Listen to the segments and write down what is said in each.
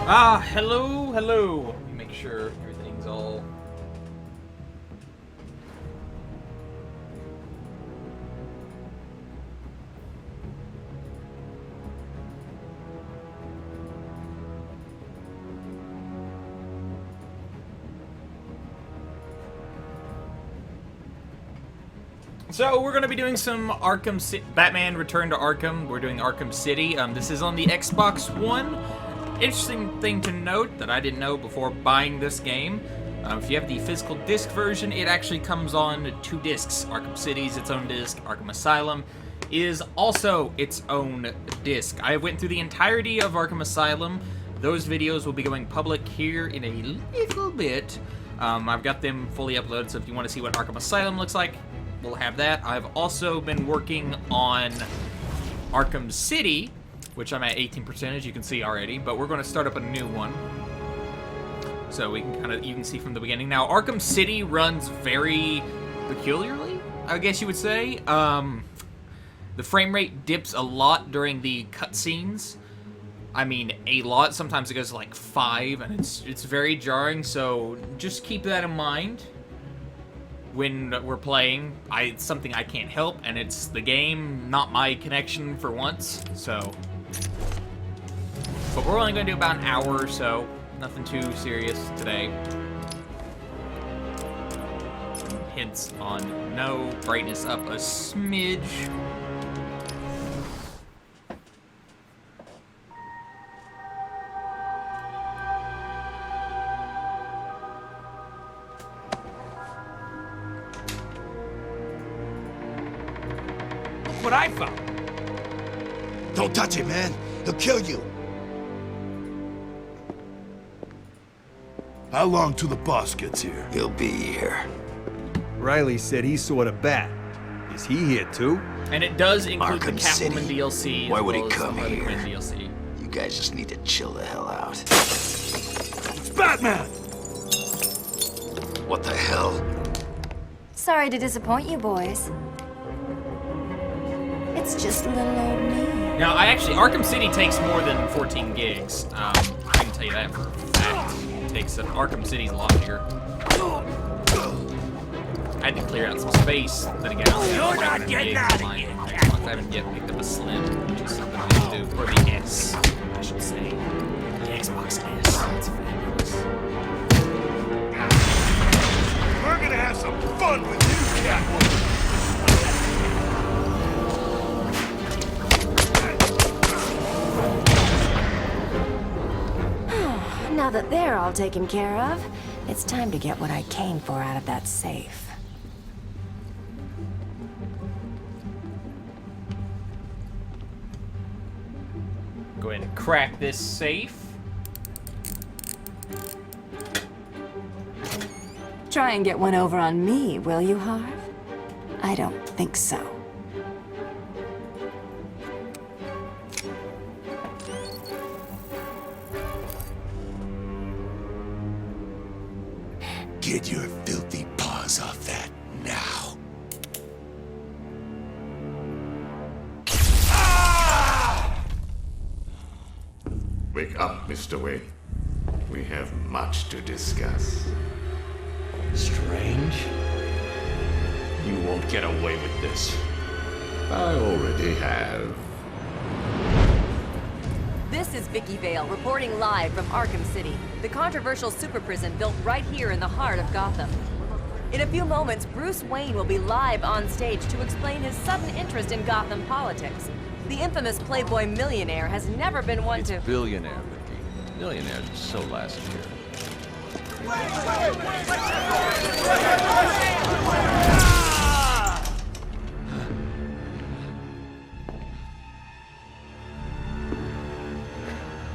Hello. Let me make sure everything's all... So we're going to be doing some Batman Return to Arkham. We're doing Arkham City. This is on the Xbox One. Interesting thing to note that I didn't know before buying this game. If you have the physical disc version, it actually comes on 2 discs. Arkham City is its own disc. Arkham Asylum is also its own disc. I went through the entirety of Arkham Asylum. Those videos will be going public here in a little bit. I've got them fully uploaded, so if you want to see what Arkham Asylum looks like, we'll have that. I've also been working on Arkham City, which I'm at 18%, as you can see already, but we're going to start up a new one. So we can you can see from the beginning. Now, Arkham City runs very peculiarly, I guess you would say. The frame rate dips a lot during the cutscenes. I mean, a lot. Sometimes it goes to like 5, and it's very jarring, so just keep that in mind when we're playing. It's something I can't help, and it's the game, not my connection for once, so. But we're only going to do about an hour or so. Nothing too serious today. Hints on no. Brightness up a smidge. Look what I found. Don't touch it, man. He'll kill you. How long till the boss gets here? He'll be here. Riley said he saw the bat. Is he here too? And it does include Arkham the Catwoman City. DLC. Why would he as well as come the Harley here? Quinn DLC. You guys just need to chill the hell out. It's Batman! What the hell? Sorry to disappoint you, boys. It's just little old me. Now, Arkham City takes more than 14 gigs. I can tell you that for a fact. Arkham City's a lot bigger. I had to clear out some space. Then again, you're not getting out of here. I haven't yet picked up a Slim, which is something I need to do. Or the S, I should say. The Xbox S. It's fabulous. We're gonna have some fun with you, Catwoman! Now that they're all taken care of, it's time to get what I came for out of that safe. Go ahead and crack this safe. Try and get one over on me, will you, Harv? I don't think so. Get your filthy paws off that now. Ah! Wake up, Mr. Wayne. We have much to discuss. Strange? You won't get away with this. I already have. This is Vicky Vale, reporting live from Arkham City, the controversial super prison built right here in the heart of Gotham. In a few moments, Bruce Wayne will be live on stage to explain his sudden interest in Gotham politics. The infamous Playboy millionaire has never been one to... Billionaire, Vicky. Millionaires are so last year.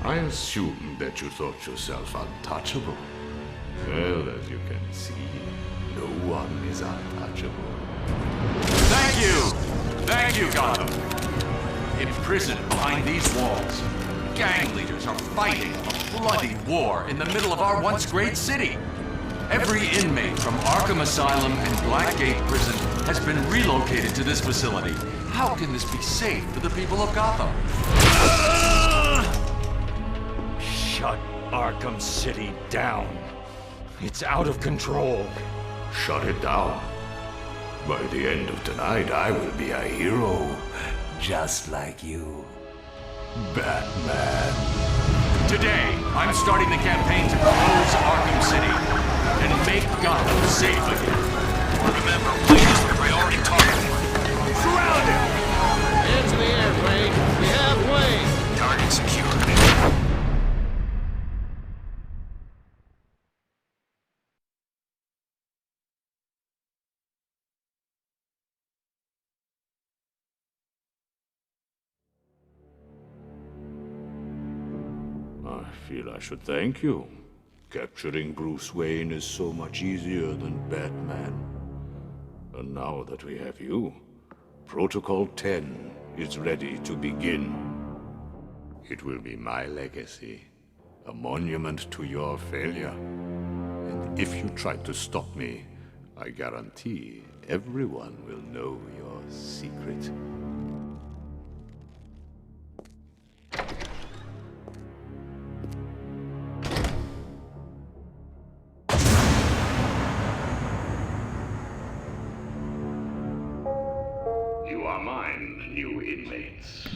I assumed that you thought yourself untouchable. Well, as you can see, no one is untouchable. Thank you! Thank you, Gotham! Imprisoned behind these walls, gang leaders are fighting a bloody war in the middle of our once great city. Every inmate from Arkham Asylum and Blackgate Prison has been relocated to this facility. How can this be safe for the people of Gotham? Shut Arkham City down. It's out of control. Shut it down. By the end of tonight, I will be a hero. Just like you. Batman. Today, I'm starting the campaign to close Arkham City and make Gotham safe again. Remember, Wayne is the priority target. Surround him! Hands in the air, Wayne. We have Wayne. Target secured. I feel I should thank you. Capturing Bruce Wayne is so much easier than Batman. And now that we have you, Protocol 10 is ready to begin. It will be my legacy, a monument to your failure. And if you try to stop me, I guarantee everyone will know your secret. You are mine, new inmates.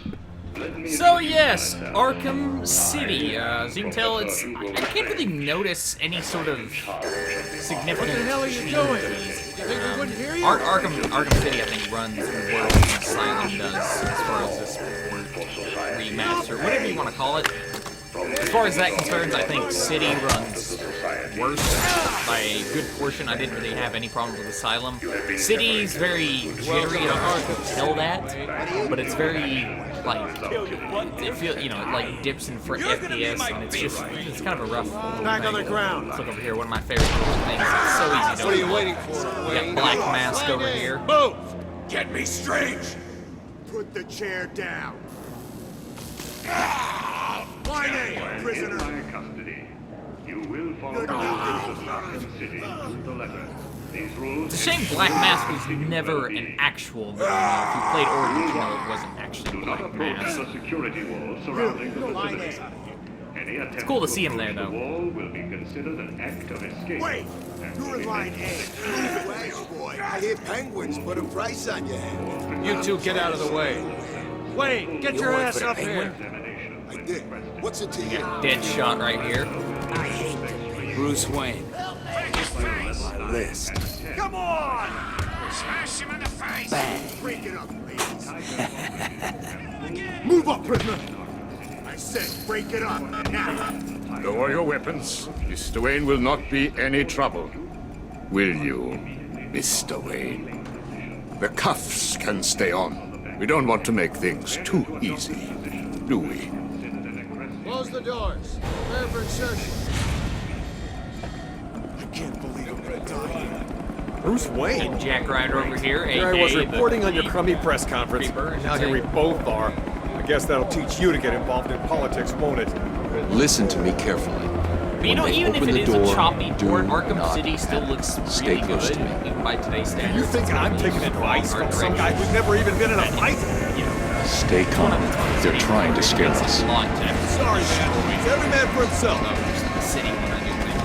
So yes, Arkham City. As you can tell, it's I can't really notice any sort of significant. What the hell are you doing? You think we wouldn't hear you? Arkham City, I think, runs worse than Asylum does as far as this remaster, whatever you want to call it. As far as that concerns, I think City runs worse by a good portion. I didn't really have any problems with Asylum. City's very jittery. I don't know if you can tell that, but it's very like it feels, you know, it like dips in for FPS, and it's kind of a rough. Back on the ground. Let's look over here. One of my favorite things. It's so easy to. What are you waiting for? We got Black Mask over here. Move! Get me straight! Put the chair down. My name, prisoner. In my custody. You will follow the rules of Arkham City to the letter. These rules. It's a shame Black Mask was never an actual villain. If you played Origins, you know it wasn't actually Do not Black approach Mask. the security wall surrounding the facility. Any attempt It's cool to see him there, approach though. the wall will be considered an act of escape. Wait! and You're will in be line met A. with Move it, big boy. I hear penguins put a price on your head. You two get out of the way. Wait, get your ass up here. examination I did. What's it to you? Deadshot right here. Bruce Wayne. List. Come on! Smash him in the face! Bang! Break it up, please. Move up, prisoner! I said break it up, now! Lower your weapons. Mr. Wayne will not be any trouble. Will you, Mr. Wayne? The cuffs can stay on. We don't want to make things too easy, do we? Close the doors. Prepare for insertion. I can't believe I'm gonna die here. Bruce Wayne? And Jack Ryder over here. Here I was aka reporting on your the crummy press conference. Reaper, Now here we both are. I guess that'll teach you to get involved in politics, won't it? Listen to me carefully. But you know, When they even if open it the is a door, choppy do port, Arkham not City still looks stay really close good, to me. even by today's standards. You think I'm taking advice from some guy who's never even been in a fight? You know, Stay calm. They're trying to scare us. law and tech. Sorry, man. It's every man for himself. The city when I do things.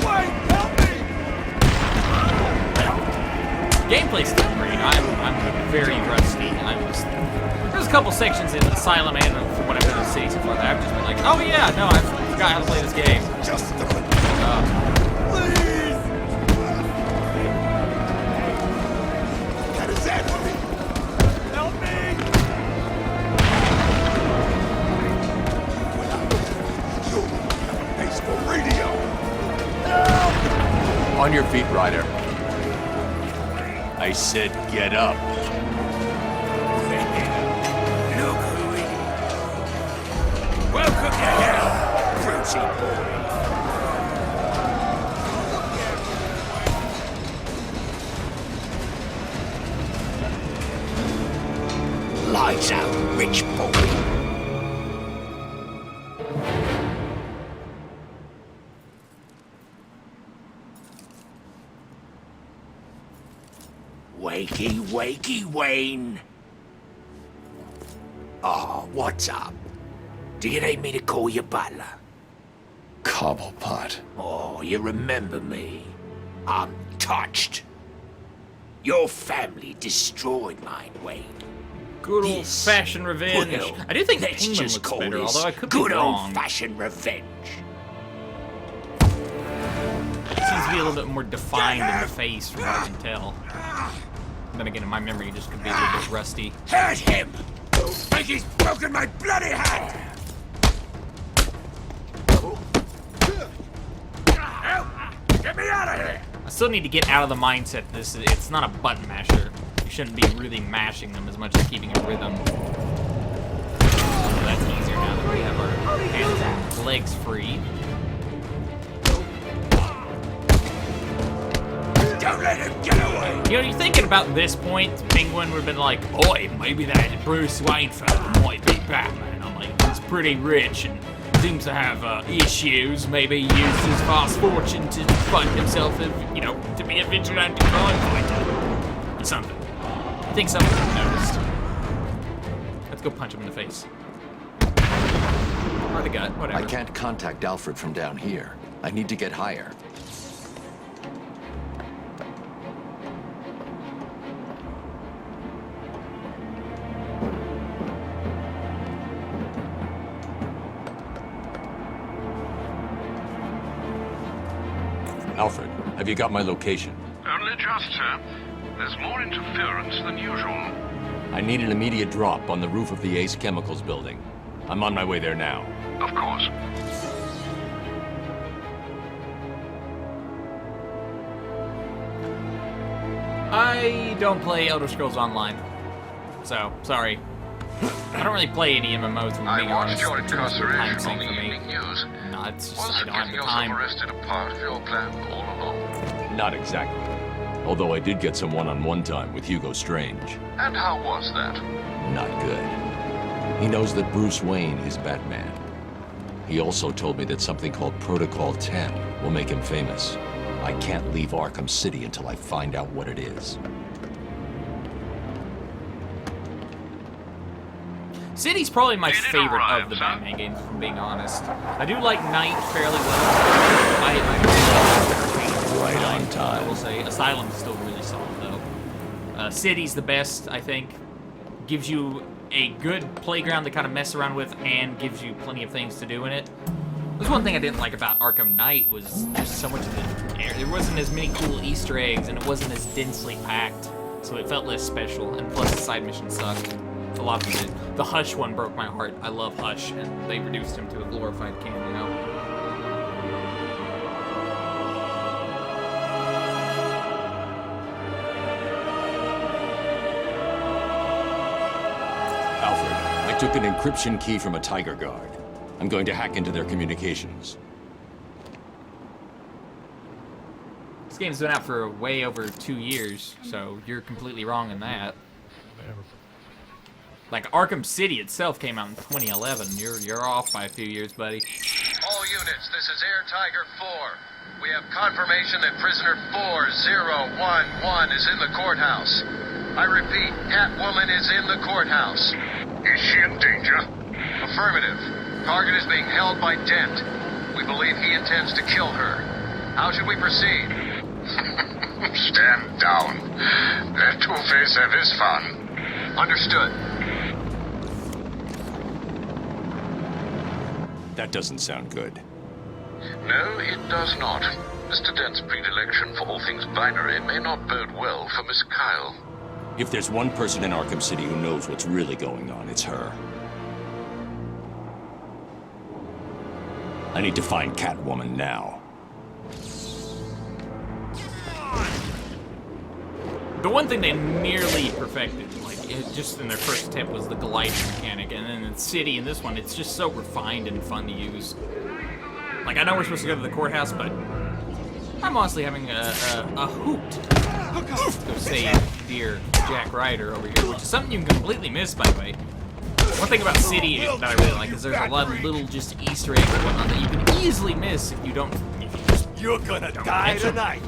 Wait, help me! Gameplay's still great. I'm very rusty. There's a couple sections in Asylum and whatever the city so far that I've just been like, oh yeah, no, I forgot how to play this game. Just a minute. Please! That is it for me! Help me! You're face for radio! Help! On your feet, Ryder. I said get up. Welcome to hell, Brucey boy! Lights out, rich boy! Wakey, wakey, Wayne! Oh, what's up? Do you need me to call you butler? Cobblepot. Oh, you remember me. I'm touched. Your family destroyed mine, Wayne. Good old-fashioned revenge. Well, I do think let's Penguin just looks call better, this although I could be good wrong. old-fashioned revenge. Seems to be a little bit more defined in the face from what I can tell. Then again, my memory just could be a little bit rusty. Hurt him! Think he's broken my bloody hand! Help! Get me out of here! I still need to get out of the mindset it's not a button masher. You shouldn't be really mashing them as much as keeping a rhythm. So that's easier now that we have our hands and legs free. Don't let him get away! You know, you're thinking about this point, Penguin would have been like, oi, maybe that Bruce Wayne fella might be Batman. I'm like, he's pretty rich and seems to have issues. Maybe he used his vast fortune to fund himself, you know, to be a vigilante crime fighter. Or something. I think someone noticed. Let's go punch him in the face. Or the gut, whatever. I can't contact Alfred from down here. I need to get higher. Alfred, have you got my location? Only just, sir. There's more interference than usual. I need an immediate drop on the roof of the Ace Chemicals building. I'm on my way there now. Of course. I don't play Elder Scrolls Online. So, sorry. I don't really play any MMOs, if I'm being honest. your It's just time incarceration sink on the for me. evening news. No, it's just, Was I it don't have getting the yourself time. arrested a part of your plan all along? Not exactly. Although I did get some one-on-one time with Hugo Strange. And how was that? Not good. He knows that Bruce Wayne is Batman. He also told me that something called Protocol 10 will make him famous. I can't leave Arkham City until I find out what it is. City's probably my favorite arrive, of the son? Batman games, if I'm being honest. I do like Night fairly well. I Right on I will time. say Asylum's still really solid, though. City's the best, I think. Gives you a good playground to kind of mess around with and gives you plenty of things to do in it. There's one thing I didn't like about Arkham Knight was just so much of the air. There wasn't as many cool Easter eggs, and it wasn't as densely packed, so it felt less special, and plus the side missions sucked. A lot of them did. The Hush one broke my heart. I love Hush, and they reduced him to a glorified cameo. Alfred, I took an encryption key from a Tiger Guard. I'm going to hack into their communications. This game's been out for way over 2 years, so you're completely wrong in that. Like, Arkham City itself came out in 2011. You're off by a few years, buddy. All units, this is Air Tiger 4. We have confirmation that prisoner 4011 is in the courthouse. I repeat, Catwoman is in the courthouse. Is she in danger? Affirmative. Target is being held by Dent. We believe he intends to kill her. How should we proceed? Stand down. Let Two-Face have his fun. Understood. That doesn't sound good. No, it does not. Mr. Dent's predilection for all things binary may not bode well for Miss Kyle. If there's one person in Arkham City who knows what's really going on, it's her. I need to find Catwoman now. The one thing they nearly perfected, like, just in their first attempt, was the gliding mechanic. And then in City, in this one, it's just so refined and fun to use. Like, I know we're supposed to go to the courthouse, but I'm honestly having a hoot to go save dear Jack Ryder over here, which is something you can completely miss, by the way. One thing about City that I really like is there's a lot of little just Easter eggs and whatnot that you can easily miss if you don't. You're gonna die tonight.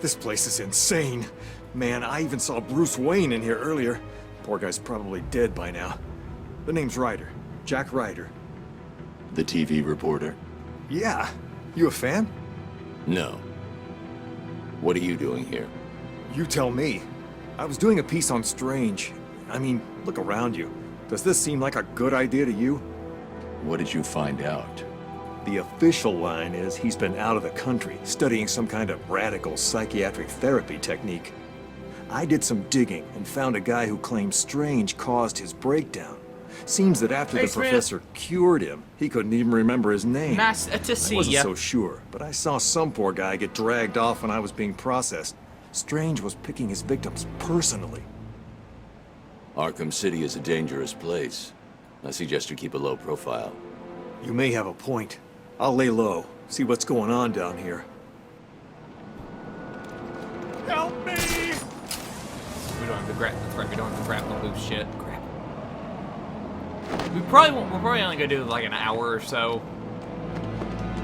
This place is insane. Man, I even saw Bruce Wayne in here earlier. Poor guy's probably dead by now. The name's Ryder. Jack Ryder. The TV reporter? Yeah. You a fan? No. What are you doing here? You tell me. I was doing a piece on Strange. I mean, look around you. Does this seem like a good idea to you? What did you find out? The official line is he's been out of the country, studying some kind of radical psychiatric therapy technique. I did some digging and found a guy who claims Strange caused his breakdown. Seems that after the professor cured him, he couldn't even remember his name. I wasn't so sure, but I saw some poor guy get dragged off when I was being processed. Strange was picking his victims personally. Arkham City is a dangerous place. I suggest you keep a low profile. You may have a point. I'll lay low, see what's going on down here. Help me! We don't have to grab. That's right. We don't have to grapple loop shit. Crap. We probably won't. We're probably only gonna do like an hour or so.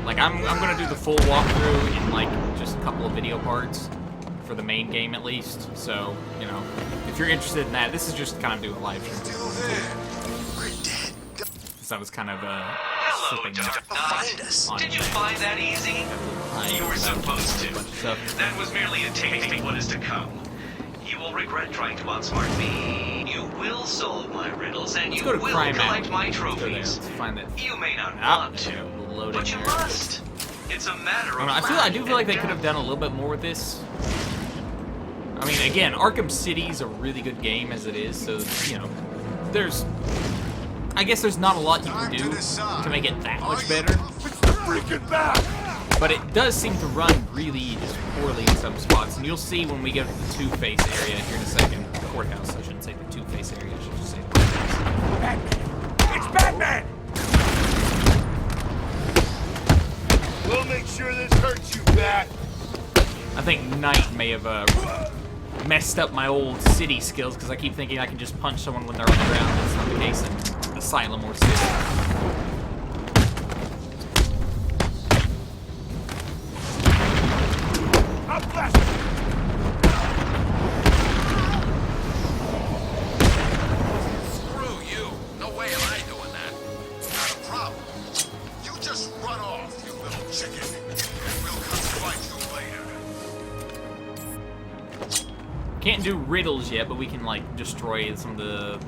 Like I'm gonna do the full walkthrough in like just a couple of video parts for the main game at least. So you know, if you're interested in that, this is just kind of do a live stream. We're dead. So that was kind of Hello, Dr. Find us. Did you find that easy? You were supposed to. That was merely a taste of what is to come. You will regret trying to outsmart me. You will solve my riddles, and you will collect my trophies. You may not want to, but you must. It's a matter of I do feel like they could have done a little bit more with this. I mean, again, Arkham City's a really good game as it is, so, you know, I guess there's not a lot you can do to make it that much better. But it does seem to run really just poorly in some spots, and you'll see when we get to the Two-Face area here in a second. The Courthouse, I shouldn't say the Two-Face area, I should just say the Courthouse. Batman! It's Batman! We'll make sure this hurts you, Bat. I think Knight may have messed up my old city skills, because I keep thinking I can just punch someone when they're on the ground. That's not the case in Asylum or City. Screw you. No way am I doing that. Not a problem. You just run off, you little chicken. And we'll come fight you later. Can't do riddles yet, but we can like destroy some of the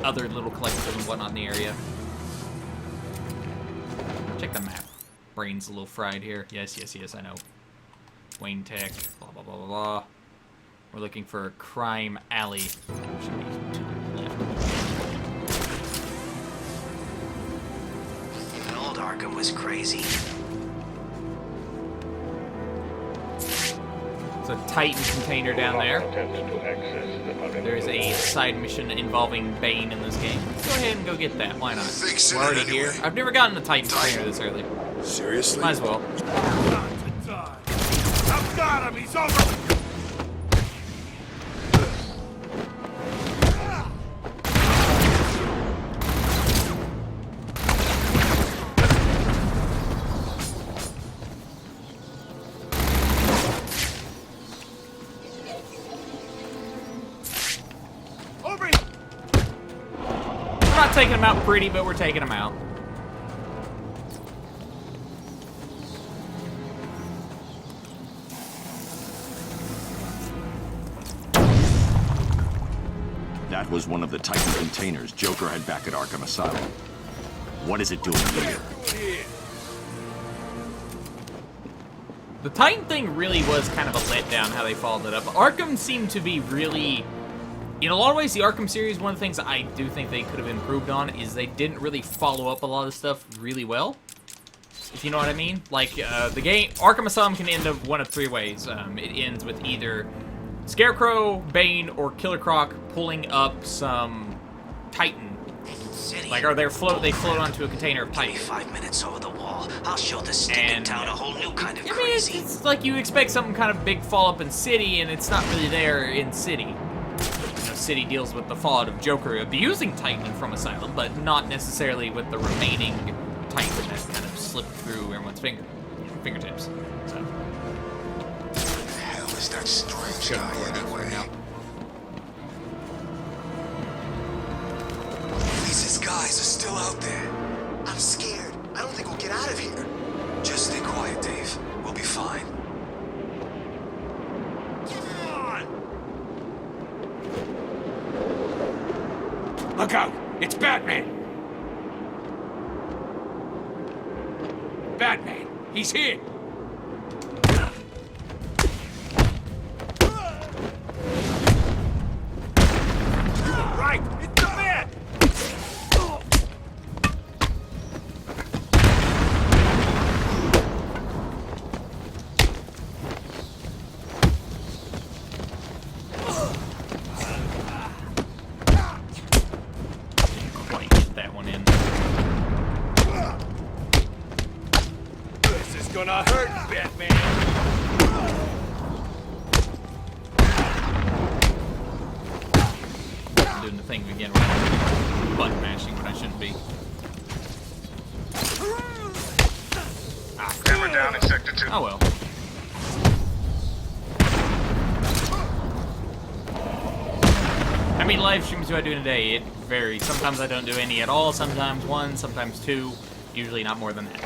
other little collectibles and whatnot in the area. Check the map. Brain's a little fried here. Yes, I know. Wayne Tech, blah, blah, blah, blah, blah. We're looking for Crime Alley. Should be to the left. Even old Arkham was crazy. It's a Titan container down there. There's a side mission involving Bane in this game. Let's go ahead and go get that. Why not? We're already here. I've never gotten a Titan container this early. Seriously? Might as well. I've got him! He's over! We're not taking them out pretty, but we're taking them out. That was one of the Titan containers Joker had back at Arkham Asylum. What is it doing here? The Titan thing really was kind of a letdown how they followed it up. Arkham seemed to be really... In a lot of ways, the Arkham series, one of the things I do think they could have improved on is they didn't really follow up a lot of stuff really well. If you know what I mean. Like, the game... Arkham Asylum can end up one of three ways. It ends with either Scarecrow, Bane, or Killer Croc pulling up some Titan. Like, or they float onto a container of Titan. 5 minutes over the wall. I'll show this stinking town a whole new kind of crazy. It's like you expect some kind of big fall up in City, and it's not really there in City. You know, City deals with the fallout of Joker abusing Titan from Asylum, but not necessarily with the remaining Titan that kind of slipped through everyone's fingertips. So. Hell was that strange guy anyway? At least his guys are still out there. I'm scared. I don't think we'll get out of here. Just stay quiet, Dave. We'll be fine. Look out! It's Batman! Batman! He's here! Right! It's the man! Quite get that one in. This is gonna hurt, Batman! I'm doing the thing again where I'm button mashing when I shouldn't be. Hammer down in Sector 2. Oh well. How many live streams do I do in a day? It varies. Sometimes I don't do any at all, sometimes one, sometimes two, usually not more than that.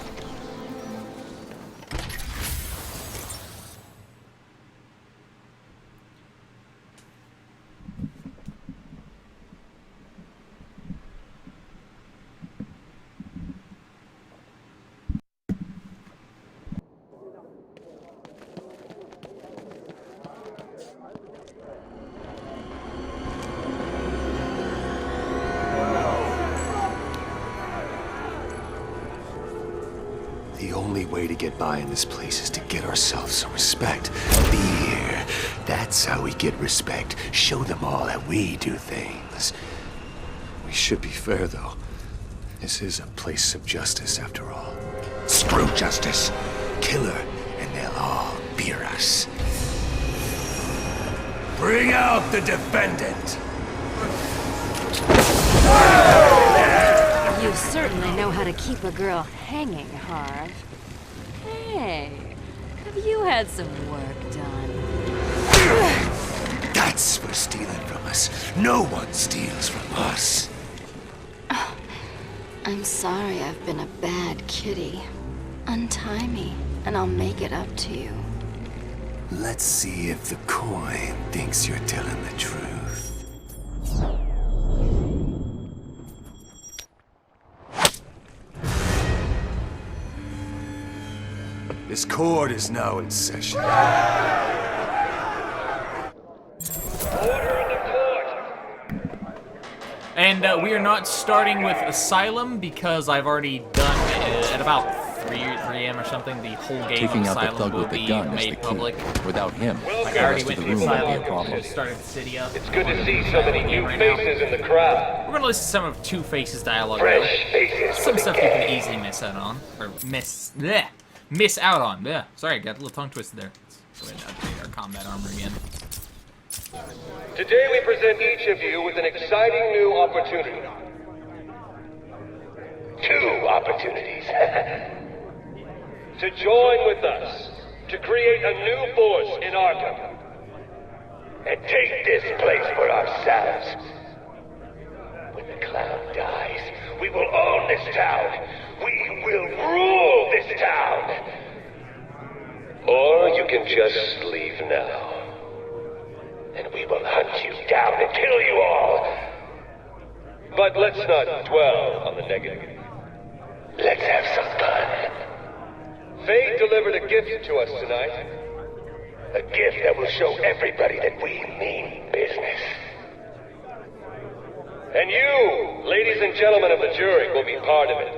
The only way to get by in this place is to get ourselves some respect. Fear. That's how we get respect. Show them all how we do things. We should be fair, though. This is a place of justice, after all. Screw justice. Kill her, and they'll all fear us. Bring out the defendant! You certainly know how to keep a girl hanging, Harv. Hey, have you had some work done? That's for stealing from us. No one steals from us. I'm sorry I've been a bad kitty. Untie me, and I'll make it up to you. Let's see if the coin thinks you're telling the truth. This court is now in session. And we are not starting with Asylum because I've already done at about 3 a.m. or something. The whole game Taking of out the Asylum thug will with the be gun is the made key. public. Without him, Like the I already rest of went the to room won't be a Asylum, problem. just started the city up. It's good to see so many new faces in the crowd. We're gonna listen to some of Two-Face's dialogue. Fresh faces Some for the stuff you can gang. easily miss out on, or miss out on. Yeah, sorry, got a little tongue twisted there. Let's go ahead and update our combat armor again. Today we present each of you with an exciting new opportunity. 2 opportunities. To join with us to create a new force in Arkham. And take this place for ourselves. When the clown dies, we will own this town. We will rule this town. Or you can just leave now. And we will hunt you down and kill you all. But let's not dwell on the negative. Let's have some fun. Fate delivered a gift to us tonight. A gift that will show everybody that we mean business. And you, ladies and gentlemen of the jury, will be part of it.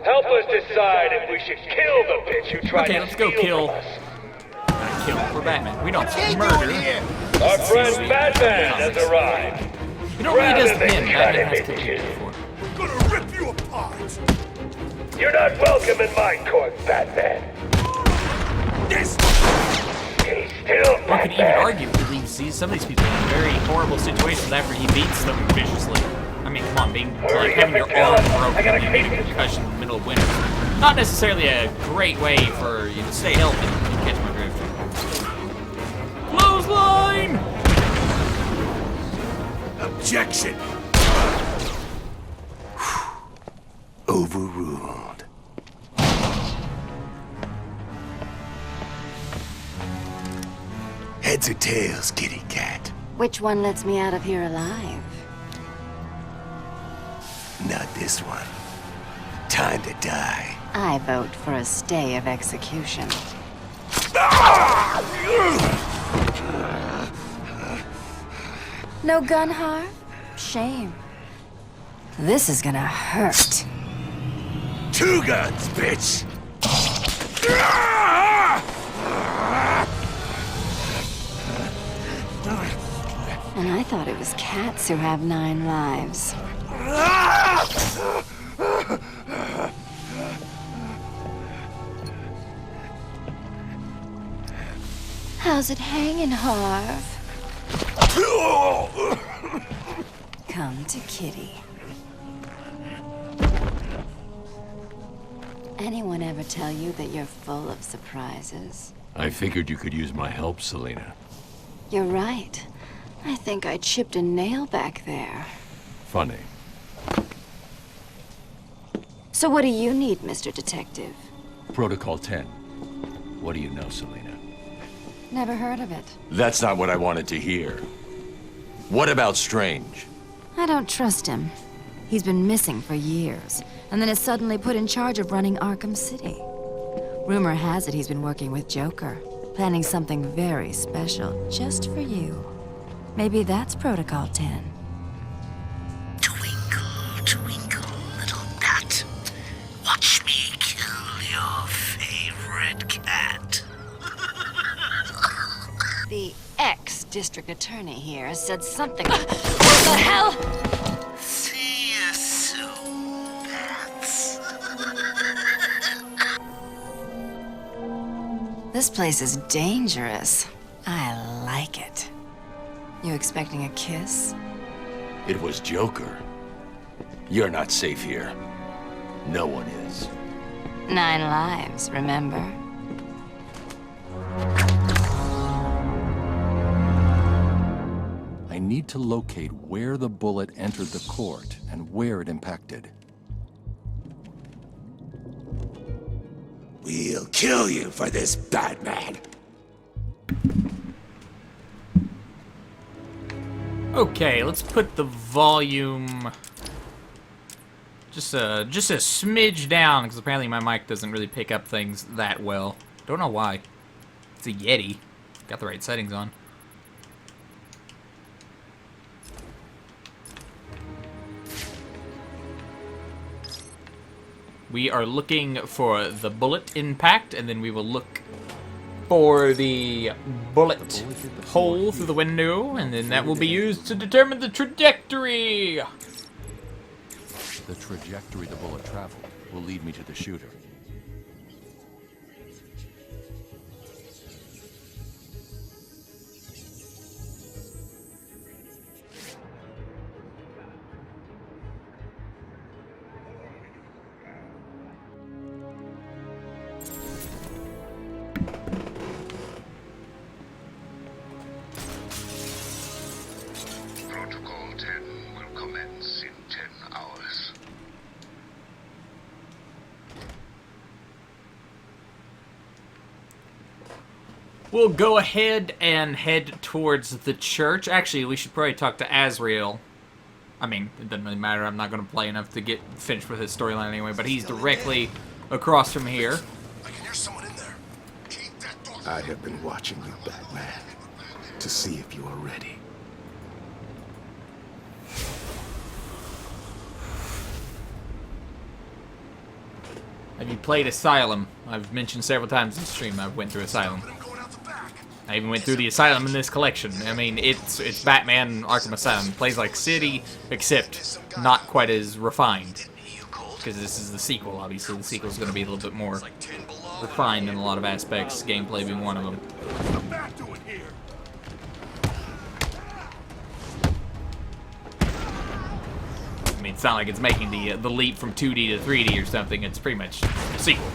Help us decide if we should kill the bitch who tried Okay, to let's go steal kill. from us. Not kill for Batman. We don't murder. Our friend Batman has arrived. You know what he does to Rather him? than Batman cut has him killed into people before. Gonna rip you apart! You're not welcome in my court, Batman. This He's still One could even argue he leaves some of these people in very horrible situations after he beats them viciously. I mean, come on, like having your arm broken and you get a concussion in the middle of winter. Not necessarily a great way for you to stay healthy. You catch my drift. Objection! Overruled. Heads or tails, kitty cat? Which one lets me out of here alive? Not this one. Time to die. I vote for a stay of execution. No gun harm? Shame. This is gonna hurt. 2 guns, bitch! And I thought it was cats who have 9 lives. How's it hanging, Harv? Come to Kitty. Anyone ever tell you that you're full of surprises? I figured you could use my help, Selina. You're right. I think I chipped a nail back there. Funny. So what do you need, Mr. Detective? Protocol 10. What do you know, Selina? Never heard of it. That's not what I wanted to hear. What about Strange? I don't trust him. He's been missing for years, and then is suddenly put in charge of running Arkham City. Rumor has it he's been working with Joker, planning something very special just for you. Maybe that's Protocol 10. Twinkle, twinkle, little bat. Watch me kill your favorite cat. The ex-district attorney here said something. What the hell? See you soon, bats. This place is dangerous. I like it. You expecting a kiss? It was Joker. You're not safe here. No one is. 9 lives, remember? I need to locate where the bullet entered the court and where it impacted. We'll kill you for this, Batman. Okay, let's put the volume just a smidge down, because apparently my mic doesn't really pick up things that well. Don't know why. It's a Yeti. Got the right settings on. We are looking for the bullet impact, and then we will look for the bullet hole through the window, and then that will be used to determine the trajectory. The trajectory the bullet traveled will lead me to the shooter. Protocol 10 will commence in 10 hours. We'll go ahead and head towards the church. Actually, we should probably talk to Azrael. I mean, it doesn't really matter. I'm not going to play enough to get finished with his storyline anyway, but he's directly across from here. I can hear someone in there. Keep that door. I have been watching you, Batman, to see if you are ready. Have you played Asylum? I've mentioned several times in the stream I've went through Asylum. I even went through the Asylum in this collection. I mean, it's Batman Arkham Asylum. It plays like City, except not quite as refined. Because this is the sequel, obviously. The sequel is going to be a little bit more refined in a lot of aspects, gameplay being one of them. I mean, it's not like it's making the leap from 2D to 3D or something. It's pretty much a sequel.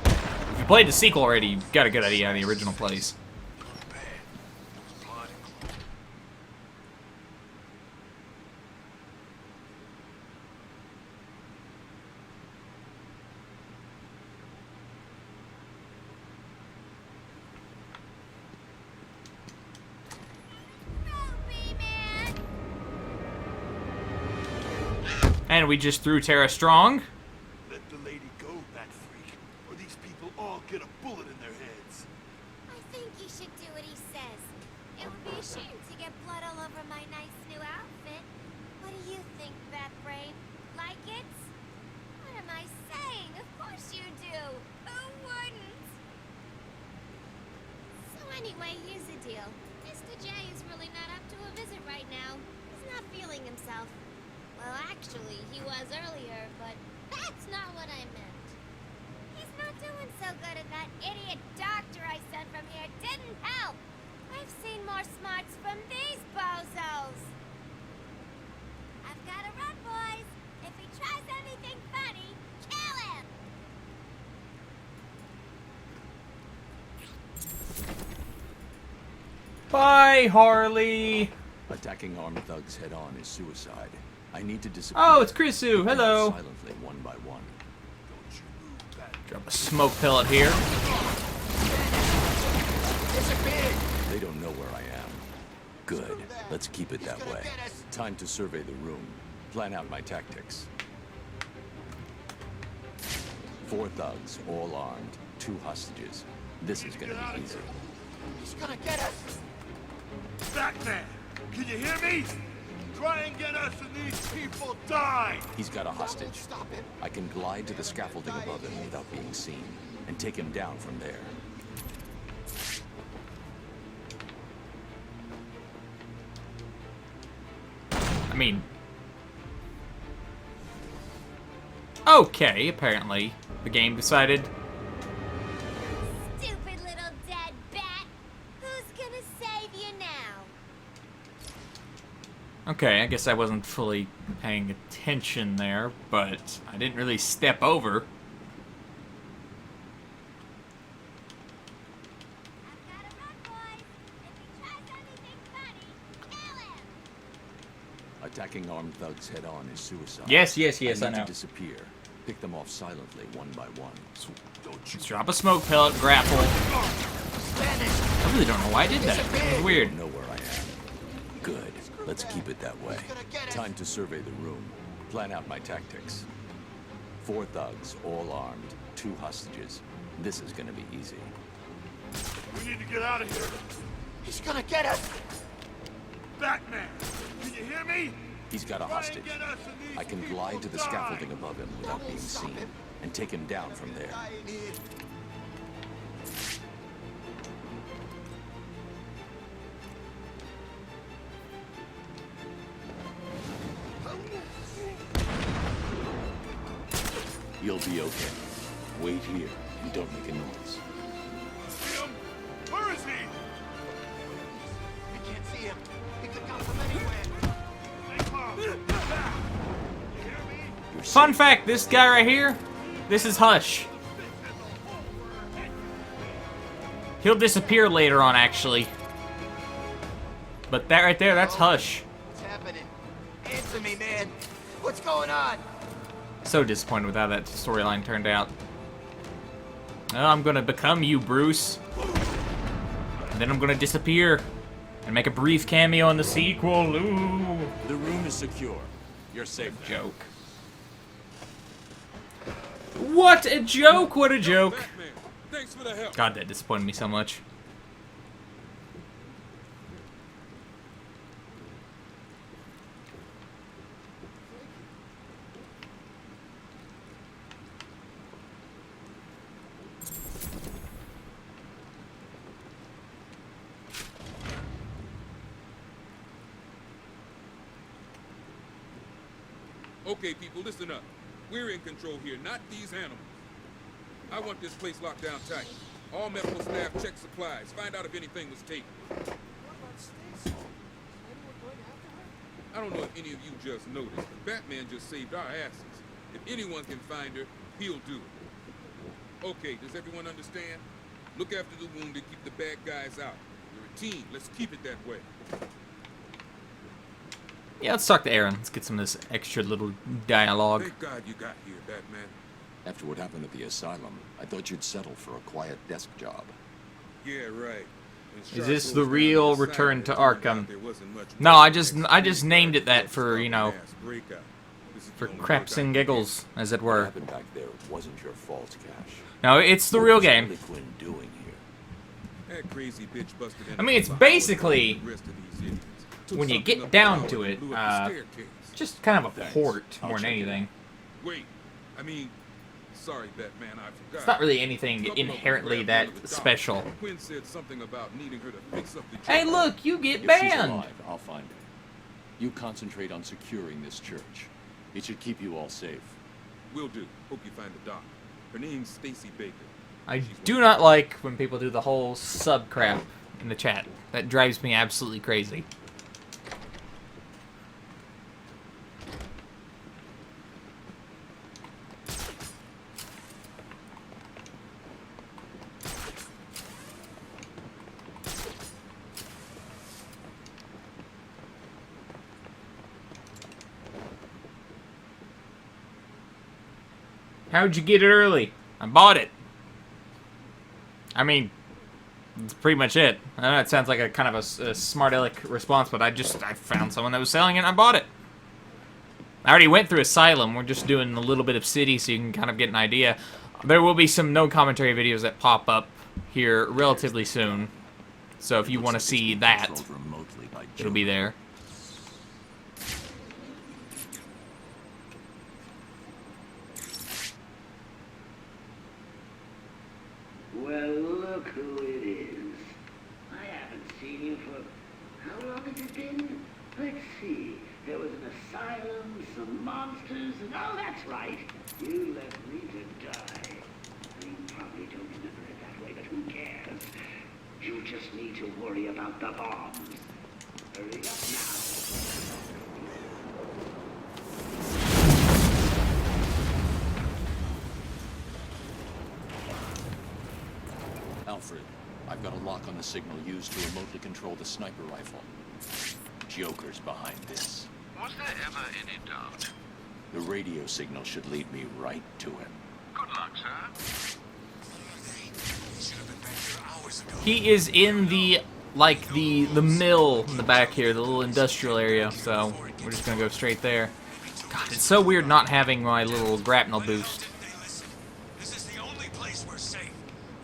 If you played the sequel already, you've got a good idea how the original plays. And we just threw Tara strong. Let the lady go, that freak, or these people all get a bullet in their heads. I think you should do what he says. It would be a shame to get blood all over my nice new outfit. What do you think, Batbrain? Like it? What am I saying? Of course you do. Who wouldn't? So anyway, here's the deal. Mr. J is really not up to a visit right now. He's not feeling himself. Well, actually, he was earlier, but that's not what I meant. He's not doing so good, and that idiot doctor I sent from here didn't help. I've seen more smarts from these bozos. I've got to run, boys. If he tries anything funny, kill him. Bye, Harley. Attacking armed thugs head-on is suicide. I need to disappear. Oh, it's Chrisu. Hello. Silently, one by one. Drop a smoke pellet here. They don't know where I am. Good. Let's keep it that way. Time to survey the room. Plan out my tactics. 4 thugs, all armed. 2 hostages. This is gonna be easy. He's gonna get us! Batman! Can you hear me? Try and get us and these people die! He's got a hostage. I can glide to the scaffolding above him without being seen, and take him down from there. I mean... Okay, apparently. The game decided... Stupid little dead bat. Who's gonna save you now? Okay, I guess I wasn't fully paying attention there, but I didn't really step over. Attacking armed thugs head-on is suicide. Yes, I I know. To disappear. Pick them off silently, one by one. Let's drop a smoke pellet, grapple. I really don't know why I did that. It was weird. I know where I am. Good. Let's keep it that way. Time to survey the room. Plan out my tactics. 4 thugs, all armed. 2 hostages. This is gonna be easy. We need to get out of here. He's gonna get us! Batman! Can you hear me? He's got a hostage. I can glide to the scaffolding above him without being seen, and take him down from there. You'll be okay. Wait here and don't make a noise. Where is he? I can't see him. He could come from anywhere. Fun fact, this guy right here, this is Hush. He'll disappear later on, actually. But that right there, that's Hush. What's happening? Answer me, man. What's going on? So disappointed with how that storyline turned out. Oh, I'm gonna become you, Bruce. And then I'm gonna disappear. And make a brief cameo in the sequel. Ooh. The room is secure. You're safe. Joke. What a joke! What a joke! Thanks for the help. God, that disappointed me so much. Okay, people, listen up. We're in control here, not these animals. I want this place locked down tight. All medical staff check supplies. Find out if anything was taken. I don't know if any of you just noticed, but Batman just saved our asses. If anyone can find her, he'll do it. Okay, does everyone understand? Look after the wounded, keep the bad guys out. We're a team. Let's keep it that way. Yeah, let's talk to Aaron. Let's get some of this extra little dialogue. Thank God you got here, Batman. After what happened at the asylum, I thought you'd settle for a quiet desk job. Yeah, right. Is this the real Return to Arkham? No, I just named it that for, you know, For craps and giggles, as it were. What happened back there wasn't your fault, Cash. No, it's the real game. What was Harley Quinn doing here? That crazy bitch busted in I mean, it's basically, when you get down to it, just kind of a port more than anything. Wait, I mean, sorry, Batman, I forgot. It's not really anything inherently that special. Quinn said something about needing her to fix up the Hey, look, you get If she's banned. alive, I'll find her. You concentrate on securing this church. It should keep you all safe. Will do. Hope you find the doc. Her name's Stacy Baker. I do not like when people do the whole sub crap in the chat. That drives me absolutely crazy. How'd you get it early? I bought it. I mean, that's pretty much it. I know it sounds like a kind of a smart aleck response, but I found someone that was selling it and I bought it. I already went through Asylum. We're just doing a little bit of City so you can kind of get an idea. There will be some no commentary videos that pop up here relatively soon. So if you want to see that, it'll be there. Well, look who it is. I haven't seen you for... How long has it been? Let's see. There was an asylum, some monsters, and... Oh, that's right. You left me to die. You probably don't remember it that way, but who cares? You just need to worry about the bombs. Hurry up now. Alfred, I've got a lock on the signal used to remotely control the sniper rifle. Joker's behind this. Was there ever any doubt? The radio signal should lead me right to him. Good luck, sir. He is in the, like, the mill in the back here, the little industrial area, so we're just gonna go straight there. God, it's so weird not having my little grapnel boost. This is the only place we're safe.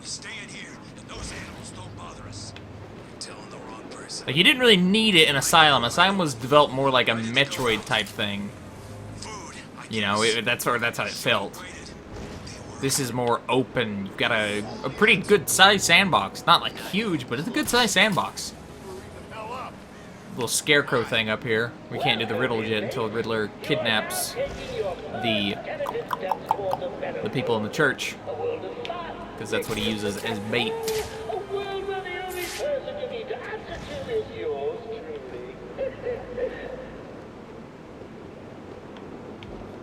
We stay in here, and those animals don't bother us. Telling the wrong person. Like, you didn't really need it in Asylum. Asylum was developed more like a Metroid type thing. You know, that's how it felt. This is more open. You've got a pretty good sized sandbox. Not like huge, but it's a good sized sandbox. Little Scarecrow thing up here. We can't do the Riddle yet until Riddler kidnaps the people in the church. Because that's what he uses as bait.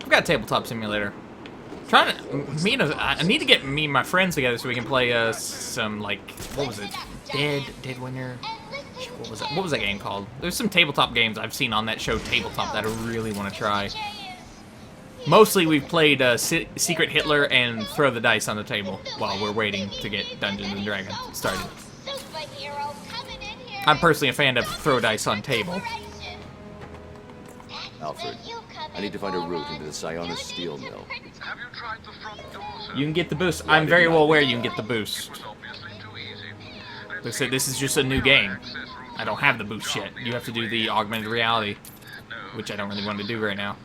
I've got a tabletop simulator. I need to get me and my friends together so we can play some, like, what was it? Dead Winter. What was that game called? There's some tabletop games I've seen on that show Tabletop that I really want to try. Mostly we've played Secret Hitler and Throw the Dice on the table while we're waiting to get Dungeons and Dragons started. I'm personally a fan of Throw Dice on table. Alfred, I need to find a route into the Sionis steel mill. Have you tried the front door, sir? You can get the boost. I'm very well aware you can get the boost. They said this is just a new game. I don't have the boost yet. You have to do the augmented reality, which I don't really want to do right now.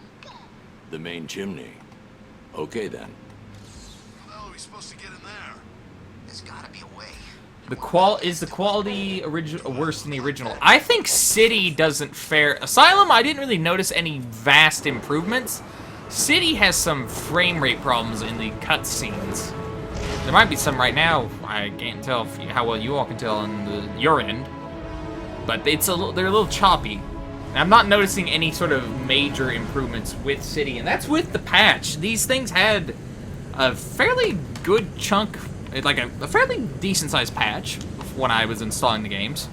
The main chimney. Okay then. How are we supposed to get in there? There's gotta be a way. Is the quality worse than the original? I think City doesn't fare. Asylum, I didn't really notice any vast improvements. City has some frame rate problems in the cutscenes. There might be some right now. I can't tell how well you all can tell on your end, but they're a little choppy. And I'm not noticing any sort of major improvements with City, and that's with the patch. These things had a fairly good chunk, like a fairly decent-sized patch when I was installing the games.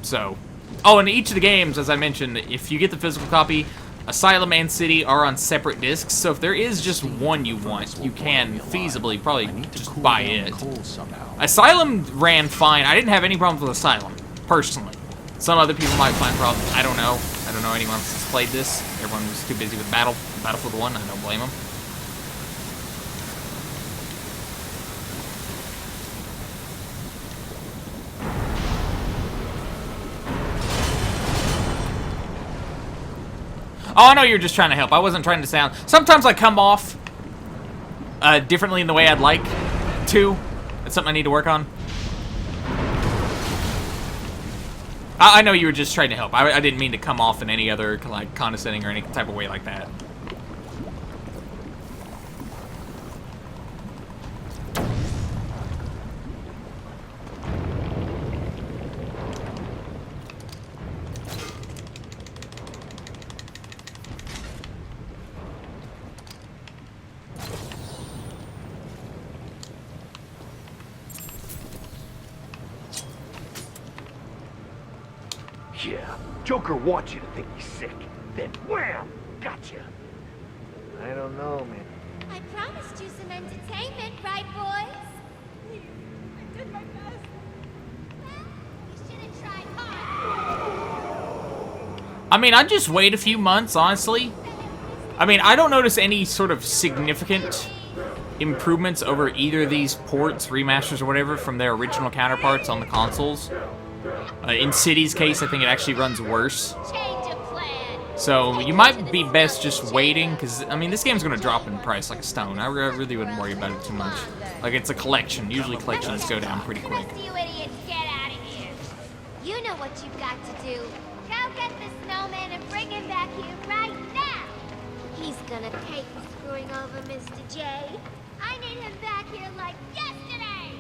So, oh, and each of the games, as I mentioned, if you get the physical copy, Asylum and City are on separate discs, so if there is just one you want, you can feasibly probably just buy it. Asylum ran fine. I didn't have any problems with Asylum, personally. Some other people might find problems. I don't know. don't know anyone else that's played this. Everyone was too busy with Battlefield 1. I don't blame them. Oh, I know you're just trying to help. I wasn't trying to sound... Sometimes I come off differently in the way I'd like to. That's something I need to work on. I know you were just trying to help. I didn't mean to come off in any other, like, condescending or any type of way like that. Yeah, Joker wants you to think he's sick. Then wham! Gotcha. I don't know, man. I promised you some entertainment, right, boys? I did my best. Well, you should have tried hard. I mean, I'd just wait a few months, honestly. I mean, I don't notice any sort of significant improvements over either of these ports, remasters, or whatever from their original counterparts on the consoles. In City's case, I think it actually runs worse. So you might be best just waiting, because, I mean, this game's going to drop in price like a stone. I really wouldn't worry about it too much. Like, it's a collection. Usually collections go down pretty quick. You idiots, get out of here. You know what you've got to do. Go get the snowman and bring him back here right now. He's gonna pay for screwing over Mr. J. I need him back here like yesterday.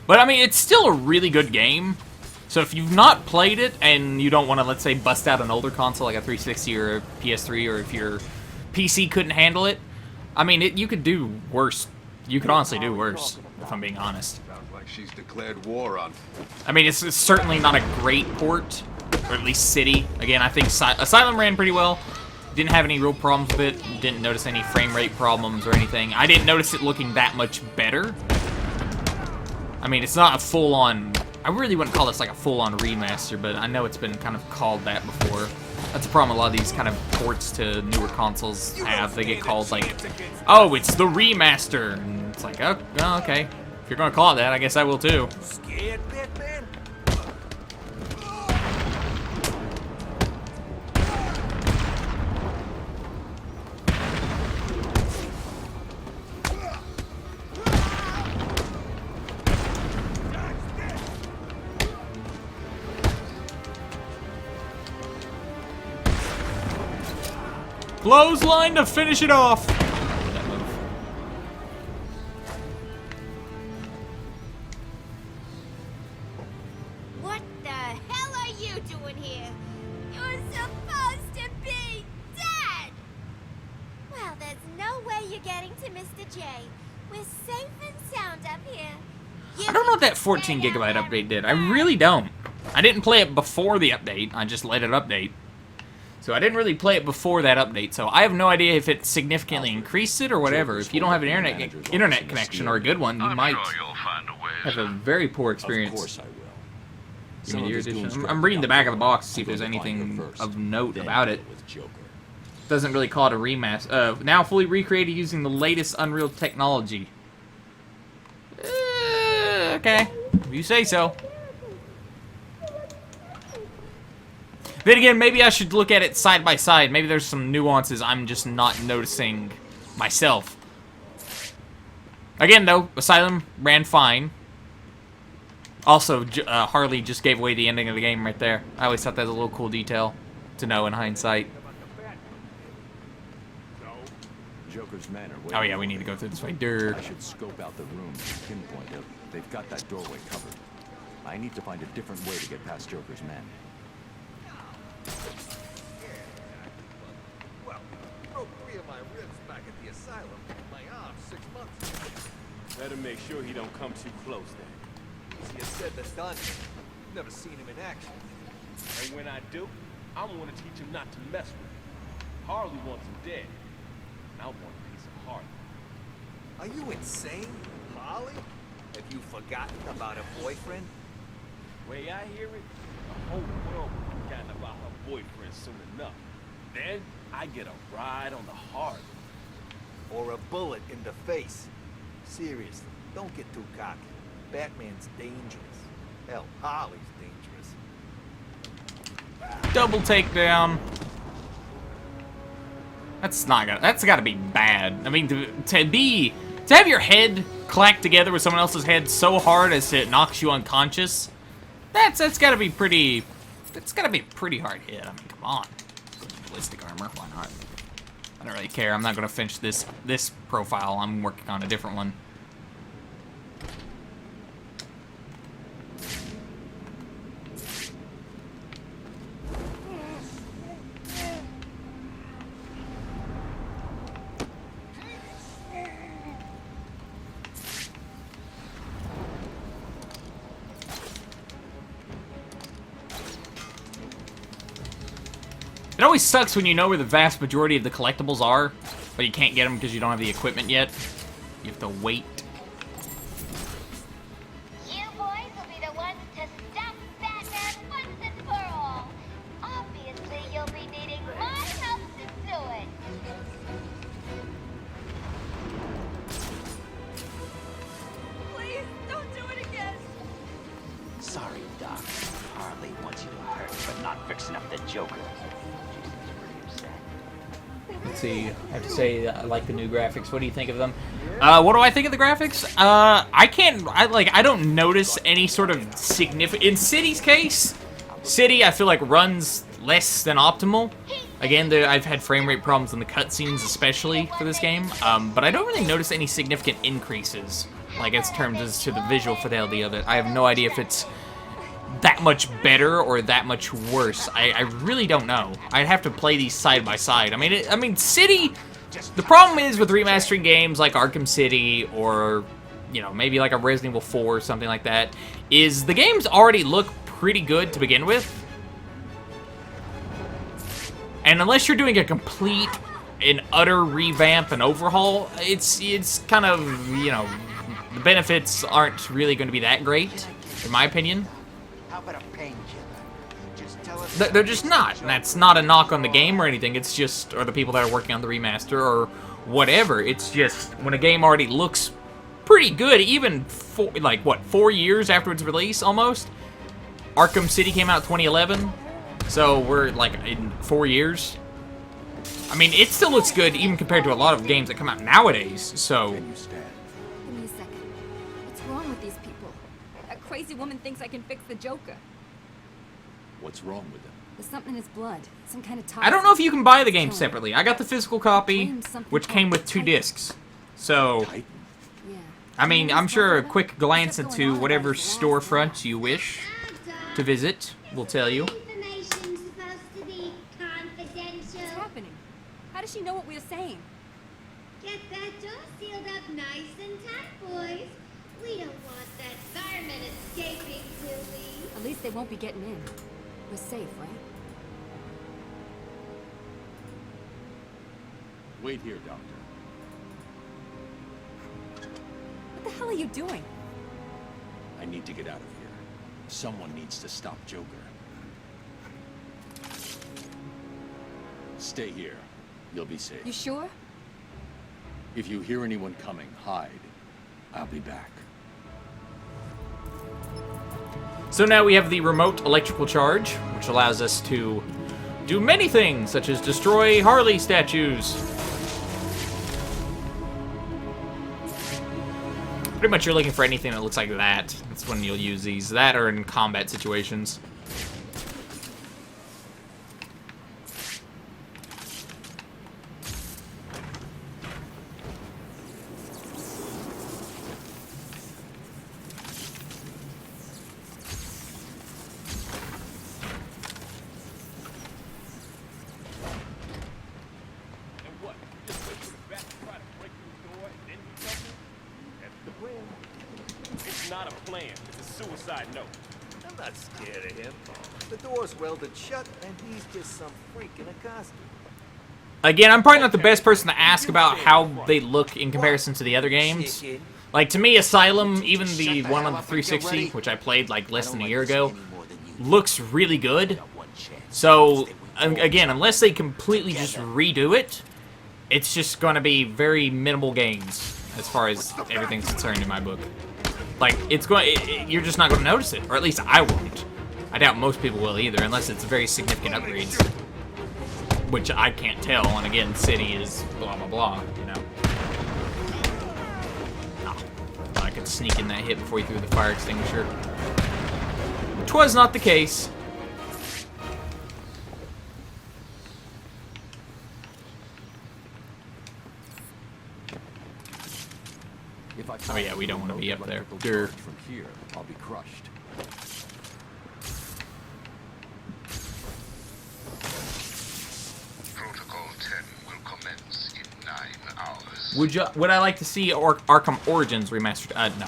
But, I mean, it's still a really good game. So if you've not played it and you don't want to, let's say, bust out an older console like a 360 or a PS3, or if your PC couldn't handle it, I mean, you could do worse. You could honestly do worse, if I'm being honest. Sounds like she's declared war on. I mean, it's certainly not a great port, or at least City. Again, I think Asylum ran pretty well. Didn't have any real problems with it. Didn't notice any frame rate problems or anything. I didn't notice it looking that much better. I mean, it's not a full-on... I really wouldn't call this like a full-on remaster, but I know it's been kind of called that before. That's a problem a lot of these kind of ports to newer consoles have. They get called like, oh, it's the remaster. And it's like, oh, okay. If you're going to call it that, I guess I will too. Scared, Batman? Clothesline to finish it off. What the hell are you doing here? You're supposed to be dead! Well, there's no way you're getting to Mr. J. We're safe and sound up here. I don't know what that 14 gigabyte update did. I really don't. I didn't play it before the update. I just let it update. So I didn't really play it before that update, so I have no idea if it significantly increased it or whatever. If you don't have an internet connection or a good one, you might have a very poor experience. Of course I will. Give me the edition. I'm reading the back of the box to see if there's anything of note about it. Doesn't really call it a remaster. Now fully recreated using the latest Unreal technology. Okay, if you say so. Then again, maybe I should look at it side by side. Maybe there's some nuances I'm just not noticing myself. Again, though, Asylum ran fine. Also, Harley just gave away the ending of the game right there. I always thought that was a little cool detail to know in hindsight. Joker's manor. Oh yeah, we need to go through this way. Durr. I should scope out the room and pinpoint it. They've got that doorway covered. I need to find a different way to get past Joker's men. Well, broke 3 of my ribs back at the asylum. My arm 6 months ago. Better make sure he don't come too close then. Easier said than done. Never seen him in action. And when I do, I want to teach him not to mess with him. Harley wants him dead. And I want a piece of Harley. Are you insane, Harley? Have you forgotten about a boyfriend? Way I hear it, The whole world will be forgotten about her boyfriend soon enough. Then I get a ride on the Harley. Or a bullet in the face. Seriously, don't get too cocky. Batman's dangerous. Hell, Harley's dangerous. Double takedown. That's not gonna. That's got to be bad. I mean, to have your head clack together with someone else's head so hard as it knocks you unconscious. That's got to be pretty. It's got to be a pretty hard hit. I mean, come on. Ballistic armor. Why not? I don't really care. I'm not gonna finish this profile. I'm working on a different one. It always sucks when you know where the vast majority of the collectibles are, but you can't get them because you don't have the equipment yet. You have to wait. You boys will be the ones to stop Batman once and for all. Obviously, you'll be needing my help to do it. Please, don't do it again. Sorry, Doc. Harley wants you to hurt, but not fixing up the Joker. Let's see. I have to say, I like the new graphics. What do you think of them? What do I think of the graphics? I don't notice any sort of significant. In City's case, City I feel like runs less than optimal. Again, I've had frame rate problems in the cutscenes, especially for this game. But I don't really notice any significant increases, like as terms as to the visual fidelity of it. I have no idea if it's that much better or that much worse. I really don't know. I'd have to play these side by side. I mean, City. The problem is with remastering games like Arkham City or, you know, maybe like a Resident Evil 4 or something like that, is the games already look pretty good to begin with. And unless you're doing a complete and utter revamp and overhaul, it's kind of, you know, the benefits aren't really going to be that great, in my opinion. How about a painkiller? Just tell us. They're just not, and that's not a knock on the game or anything. It's just, or the people that are working on the remaster or whatever. It's just when a game already looks pretty good, even for, like, what, 4 years after its release, almost? Arkham City came out in 2011, so we're, like, in 4 years. I mean, it still looks good even compared to a lot of games that come out nowadays, so... Give me a second. What's wrong with these people? That crazy woman thinks I can fix the Joker. What's wrong with him? There's something in his blood. Some kind of toxin. I don't know if you can buy the game separately. I got the physical copy, which came with 2 discs. So, I mean, I'm sure a quick glance into whatever storefront you wish to visit will tell you. Information's supposed to be confidential. What's happening? How does she know what we're saying? Get that door sealed up nice and tight, boys. We don't want that fireman escaping, do we? At least they won't be getting in. We're safe, right? Wait here, Doctor. What the hell are you doing? I need to get out of here. Someone needs to stop Joker. Stay here. You'll be safe. You sure? If you hear anyone coming, hide. I'll be back. So now we have the remote electrical charge, which allows us to do many things, such as destroy Harley statues. Pretty much you're looking for anything that looks like that. That's when you'll use these. That or in combat situations. It's not a plan. It's a suicide note. I'm not scared of him. The door's welded shut, and he's just some freak in a costume. Again, I'm probably not the best person to ask about how they look in comparison to the other games. Like, to me, Asylum, even the one on the 360, which I played like less than a year ago, looks really good. So, again, unless they completely just redo it, it's just going to be very minimal gains as far as everything's concerned in my book. Like, you're just not going to notice it, or at least I won't. I doubt most people will either, unless it's very significant upgrades. Which I can't tell, and again, City is blah blah blah, you know. Oh, I could sneak in that hit before he threw the fire extinguisher. Which was not the case. Oh yeah, we don't want to be up there. From here, I'll be crushed. Protocol 10 will commence in 9 hours. Would I like to see Arkham Origins remastered? No.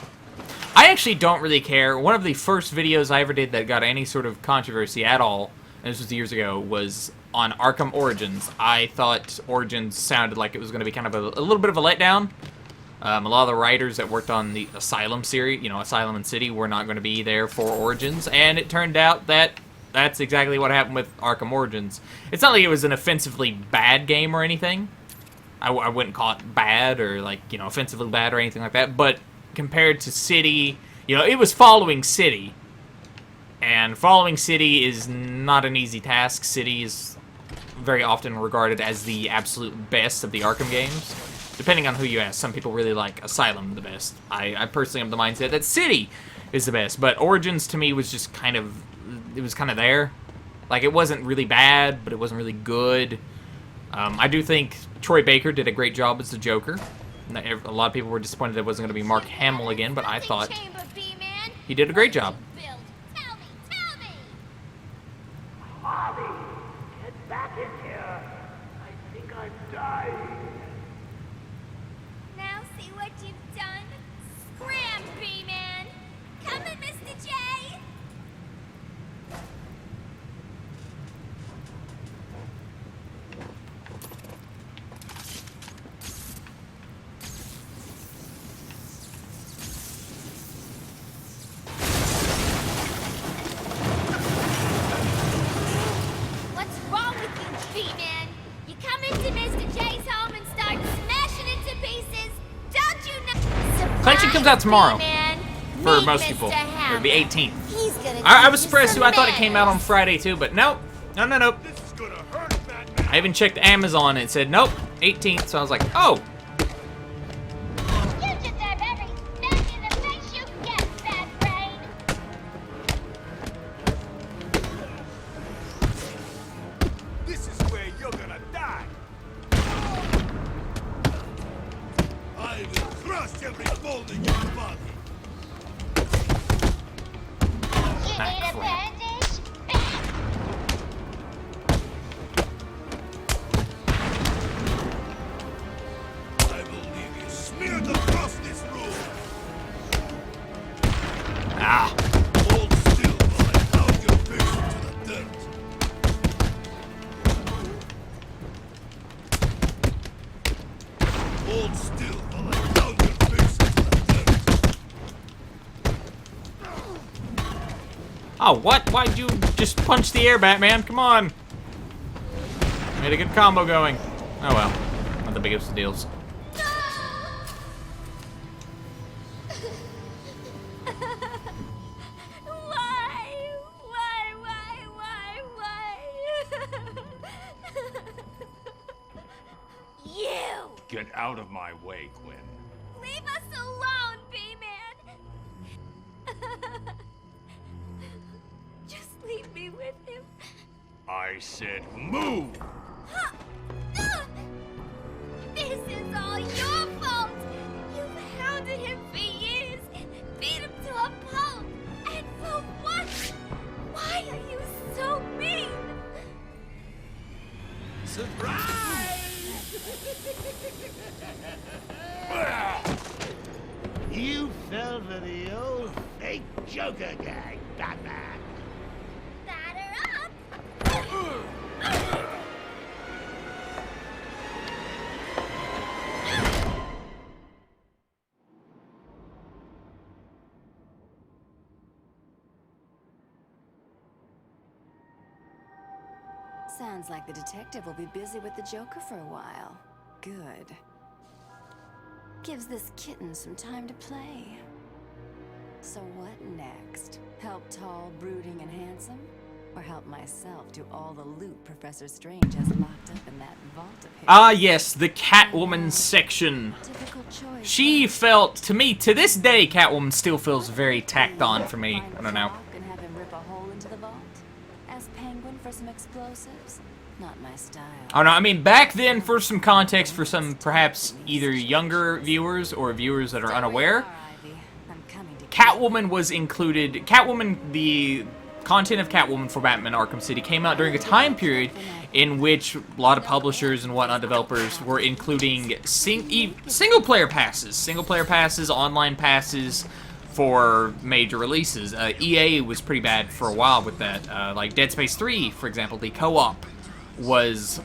I actually don't really care. One of the first videos I ever did that got any sort of controversy at all, and this was years ago, was on Arkham Origins. I thought Origins sounded like it was going to be kind of a little bit of a letdown. A lot of the writers that worked on the Asylum series, you know, Asylum and City, were not going to be there for Origins, and it turned out that that's exactly what happened with Arkham Origins. It's not like it was an offensively bad game or anything. I wouldn't call it bad or, like, you know, offensively bad or anything like that, but compared to City, you know, it was following City, and following City is not an easy task. City is very often regarded as the absolute best of the Arkham games. Depending on who you ask, some people really like Asylum the best. I personally am the mindset that City is the best, but Origins to me was just kind of, it was kind of there. Like, it wasn't really bad, but it wasn't really good. I do think Troy Baker did a great job as the Joker. A lot of people were disappointed that it wasn't going to be Mark Hamill again, but I thought he did a great job. Harley, get back in here. I think I'm dying. Now see what you've done? Scram, B-Man! Coming, Mr. J! What's wrong with you, B-Man? You come into Mr. J's home and start smashing into pieces. Don't you know? Collection comes out tomorrow. B-Man. For Meet most Mr. people. Hammond. It'll be 18th. He's gonna I teach was you surprised some too. I thought it came out on manners. Friday too, but nope. No. I even checked Amazon and it said nope, 18th. So I was like, oh. You deserve every smack in the face you get, bad brain. This is where you're gonna die. I will crush every bone in your body. You need a bandage? I will leave you smeared across this room. Ah. Hold still while I pound your face into the dirt. Hold still while I pound your face into the dirt. Oh, what? Why'd you just punch the air, Batman? Come on. Made a good combo going. Oh well. Not the biggest of deals. You! Get out of my way, Quinn. Leave us alone, B-Man! Just leave me with him. I said move! This is all your fault! You've hounded him for years, beat him to a pulp, and for what? Why are you so mean? Surprise! You fell for the old fake Joker gag, Batman. Batter up! Sounds like the detective will be busy with the Joker for a while. Good. Gives this kitten some time to play. So what next? Help tall, brooding, and handsome? Or help myself do all the loot Professor Strange has locked up in that vault of his? Ah, yes, the Catwoman section. She felt, to me, to this day, Catwoman still feels very tacked on for me. I don't know. And have him rip a hole into the vault? Ask Penguin for some explosives? Not my style. I don't know, I mean, back then, for some context, for some perhaps either younger viewers or viewers that are unaware, Catwoman was included. Catwoman, the content of Catwoman for Batman Arkham City came out during a time period in which a lot of publishers and whatnot, developers, were including single-player passes, online passes for major releases. EA was pretty bad for a while with that. Like Dead Space 3, for example, the co-op was,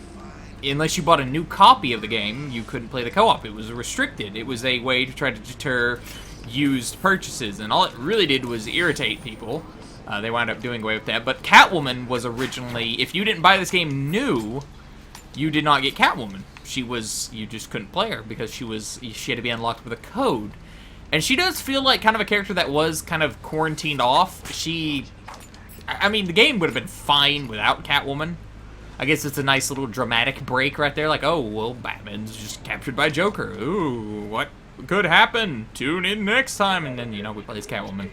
unless you bought a new copy of the game, you couldn't play the co-op. It was restricted. It was a way to try to deter used purchases, and all it really did was irritate people. They wound up doing away with that. But Catwoman was originally, if you didn't buy this game new, you did not get Catwoman. You just couldn't play her because she had to be unlocked with a code. And she does feel like kind of a character that was kind of quarantined off. I mean, the game would have been fine without Catwoman. I guess it's a nice little dramatic break right there. Like, oh, well, Batman's just captured by Joker. Ooh, what could happen? Tune in next time. And then, we play as Catwoman.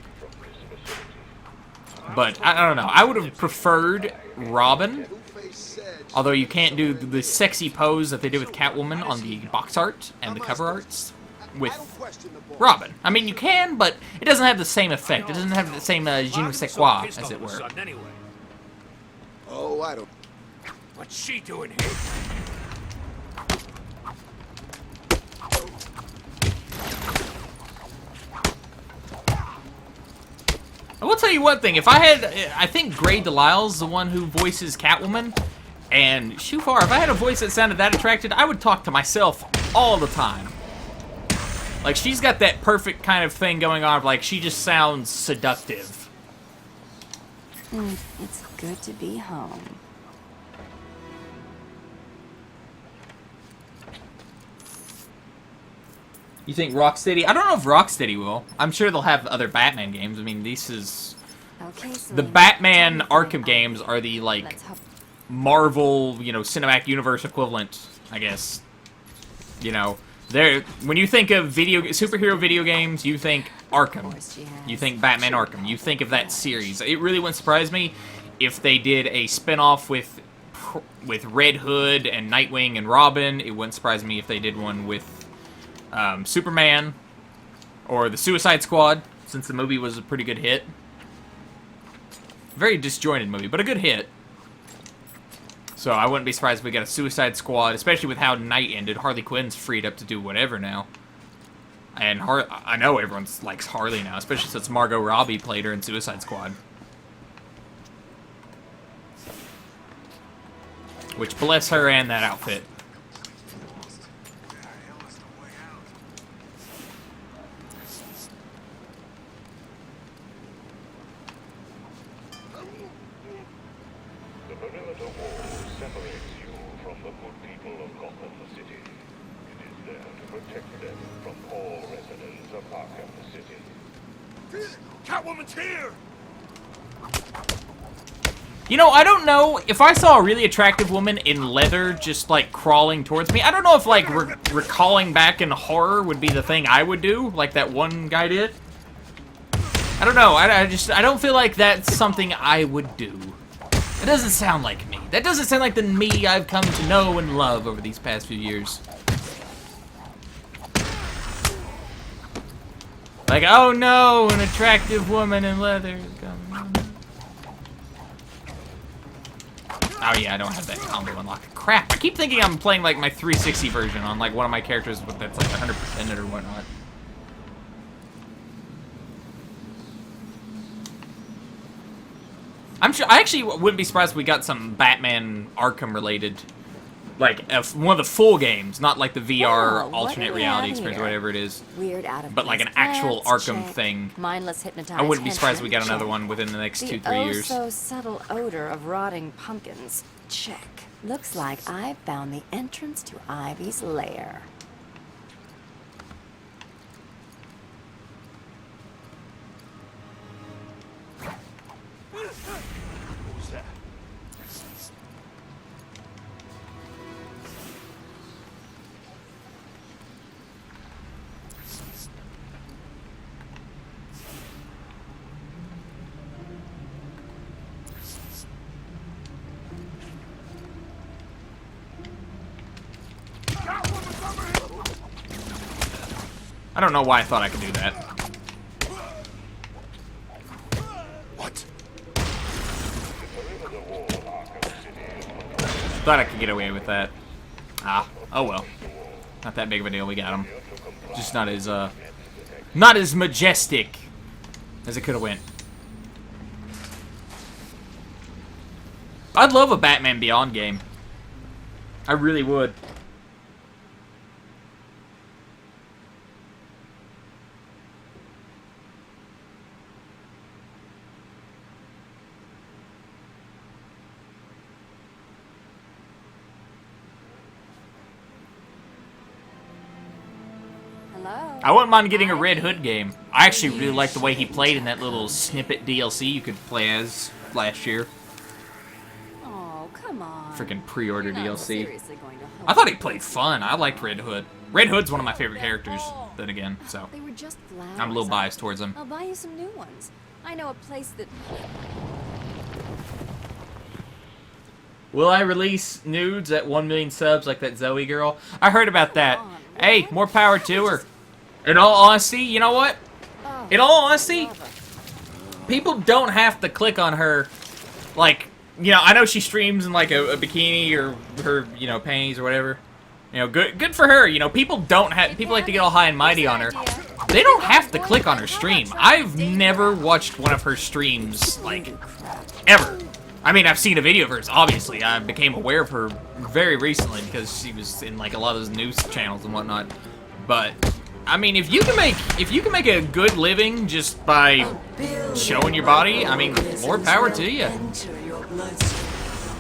But, I don't know. I would have preferred Robin. Although you can't do the sexy pose that they did with Catwoman on the box art and the cover arts with Robin. I mean, you can, but it doesn't have the same effect. It doesn't have the same je ne sais quoi, as it were. Oh, I don't... What's she doing here? I will tell you one thing. If I think Grey DeLisle's the one who voices Catwoman, and Shufar, if I had a voice that sounded that attracted, I would talk to myself all the time. Like, she's got that perfect kind of thing going on, like, she just sounds seductive. It's good to be home. You think Rocksteady? I don't know if Rocksteady will. I'm sure they'll have other Batman games. I mean, this is... the Batman Arkham games are the, like, Marvel, cinematic universe equivalent, I guess. When you think of superhero video games, you think Arkham. You think Batman Arkham. You think of that series. It really wouldn't surprise me if they did a spin-off with Red Hood and Nightwing and Robin. It wouldn't surprise me if they did one with Superman or the Suicide Squad, since the movie was a pretty good hit. Very disjointed movie, but a good hit. So I wouldn't be surprised if we got a Suicide Squad, especially with how Night ended. Harley Quinn's freed up to do whatever now. And I know everyone likes Harley now, especially since Margot Robbie played her in Suicide Squad. Which, bless her and that outfit. Catwoman's here! I don't know, if I saw a really attractive woman in leather just, like, crawling towards me, I don't know if, like, recalling back in horror would be the thing I would do, like that one guy did. I don't know, I don't feel like that's something I would do. It doesn't sound like me. That doesn't sound like the me I've come to know and love over these past few years. Like, oh no, an attractive woman in leather. Oh yeah, I don't have that combo unlocked. Crap, I keep thinking I'm playing like my 360 version on like one of my characters that's like 100% it or whatnot. I actually wouldn't be surprised if we got some Batman Arkham related Like, one of the full games, not like the VR Oh, what alternate do we reality have experience, here? whatever it is. Weird out of But like an place actual plants, Arkham check. thing. Mindless hypnotized I wouldn't be surprised if we got henchmen, another check. one within the next The 2-3 years. so subtle odor of rotting pumpkins. Check. Looks like I've found the entrance to Ivy's lair. Who's that? I don't know why I thought I could do that. What? Thought I could get away with that. Ah, oh well. Not that big of a deal, we got him. Just not as majestic as it could have went. I'd love a Batman Beyond game. I really would. Hello? I wouldn't mind getting a Red Hood game. I actually really like the way he played in that little snippet DLC you could play as last year. Oh, come on. Freaking pre-order You're not DLC. seriously going to I thought he played fun. I liked Red Hood. Red Hood's one of my favorite characters, then again, so They were just flowers. I'm a little biased towards him. I'll buy you some new ones. I know a place that... Will I release nudes at 1 million subs like that Zoe girl? I heard about that. Hey, more power to her. In all honesty, you know what? In all honesty, people don't have to click on her. Like, you know, I know she streams in like a bikini or her, you know, panties or whatever. You know, good for her. You know, people like to get all high and mighty on her. They don't have to click on her stream. I've never watched one of her streams, like, ever. I mean, I've seen a video of hers, obviously. I became aware of her very recently because she was in, like, a lot of those news channels and whatnot. But, I mean, if you can make a good living just by showing your body, I mean, more power to you.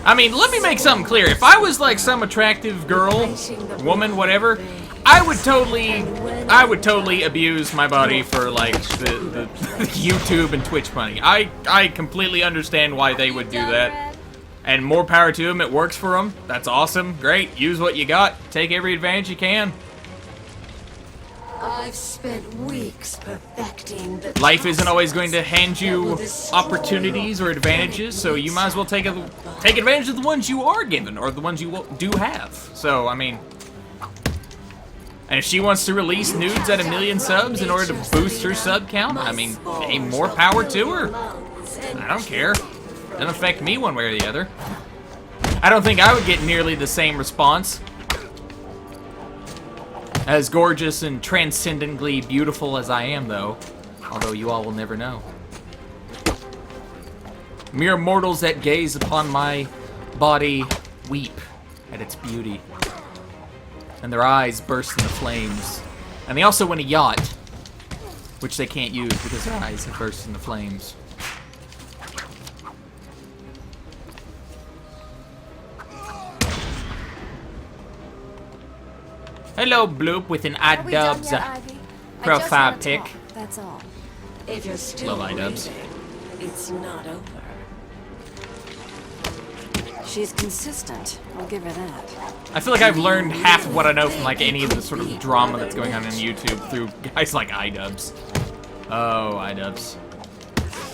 I mean, let me make something clear. If I was, like, some attractive girl, woman, whatever, I would totally abuse my body for, like, the YouTube and Twitch money. I completely understand why they would do that. And more power to them. It works for them. That's awesome. Great. Use what you got. Take every advantage you can. I've spent weeks perfecting the Life isn't always going to hand you opportunities or advantages, so you might as well take advantage of the ones you are given, or the ones you do have. So, I mean... And if she wants to release nudes at 1 million subs in order to boost her sub count, I mean, hey, more power to her. I don't care. Doesn't affect me one way or the other. I don't think I would get nearly the same response. As gorgeous and transcendently beautiful as I am, though. Although you all will never know. Mere mortals that gaze upon my body weep at its beauty. And their eyes burst into flames. And they also win a yacht, which they can't use because their eyes have burst into flames. Hello, Bloop, with an iDubbbz profile pic. That's all. If you're still Love iDubbbz. it's not over. She's consistent. I'll give her that. I feel like I've learned half of what I know from like any of the sort of drama that's going on YouTube through guys like iDubbbz. Oh, iDubbbz.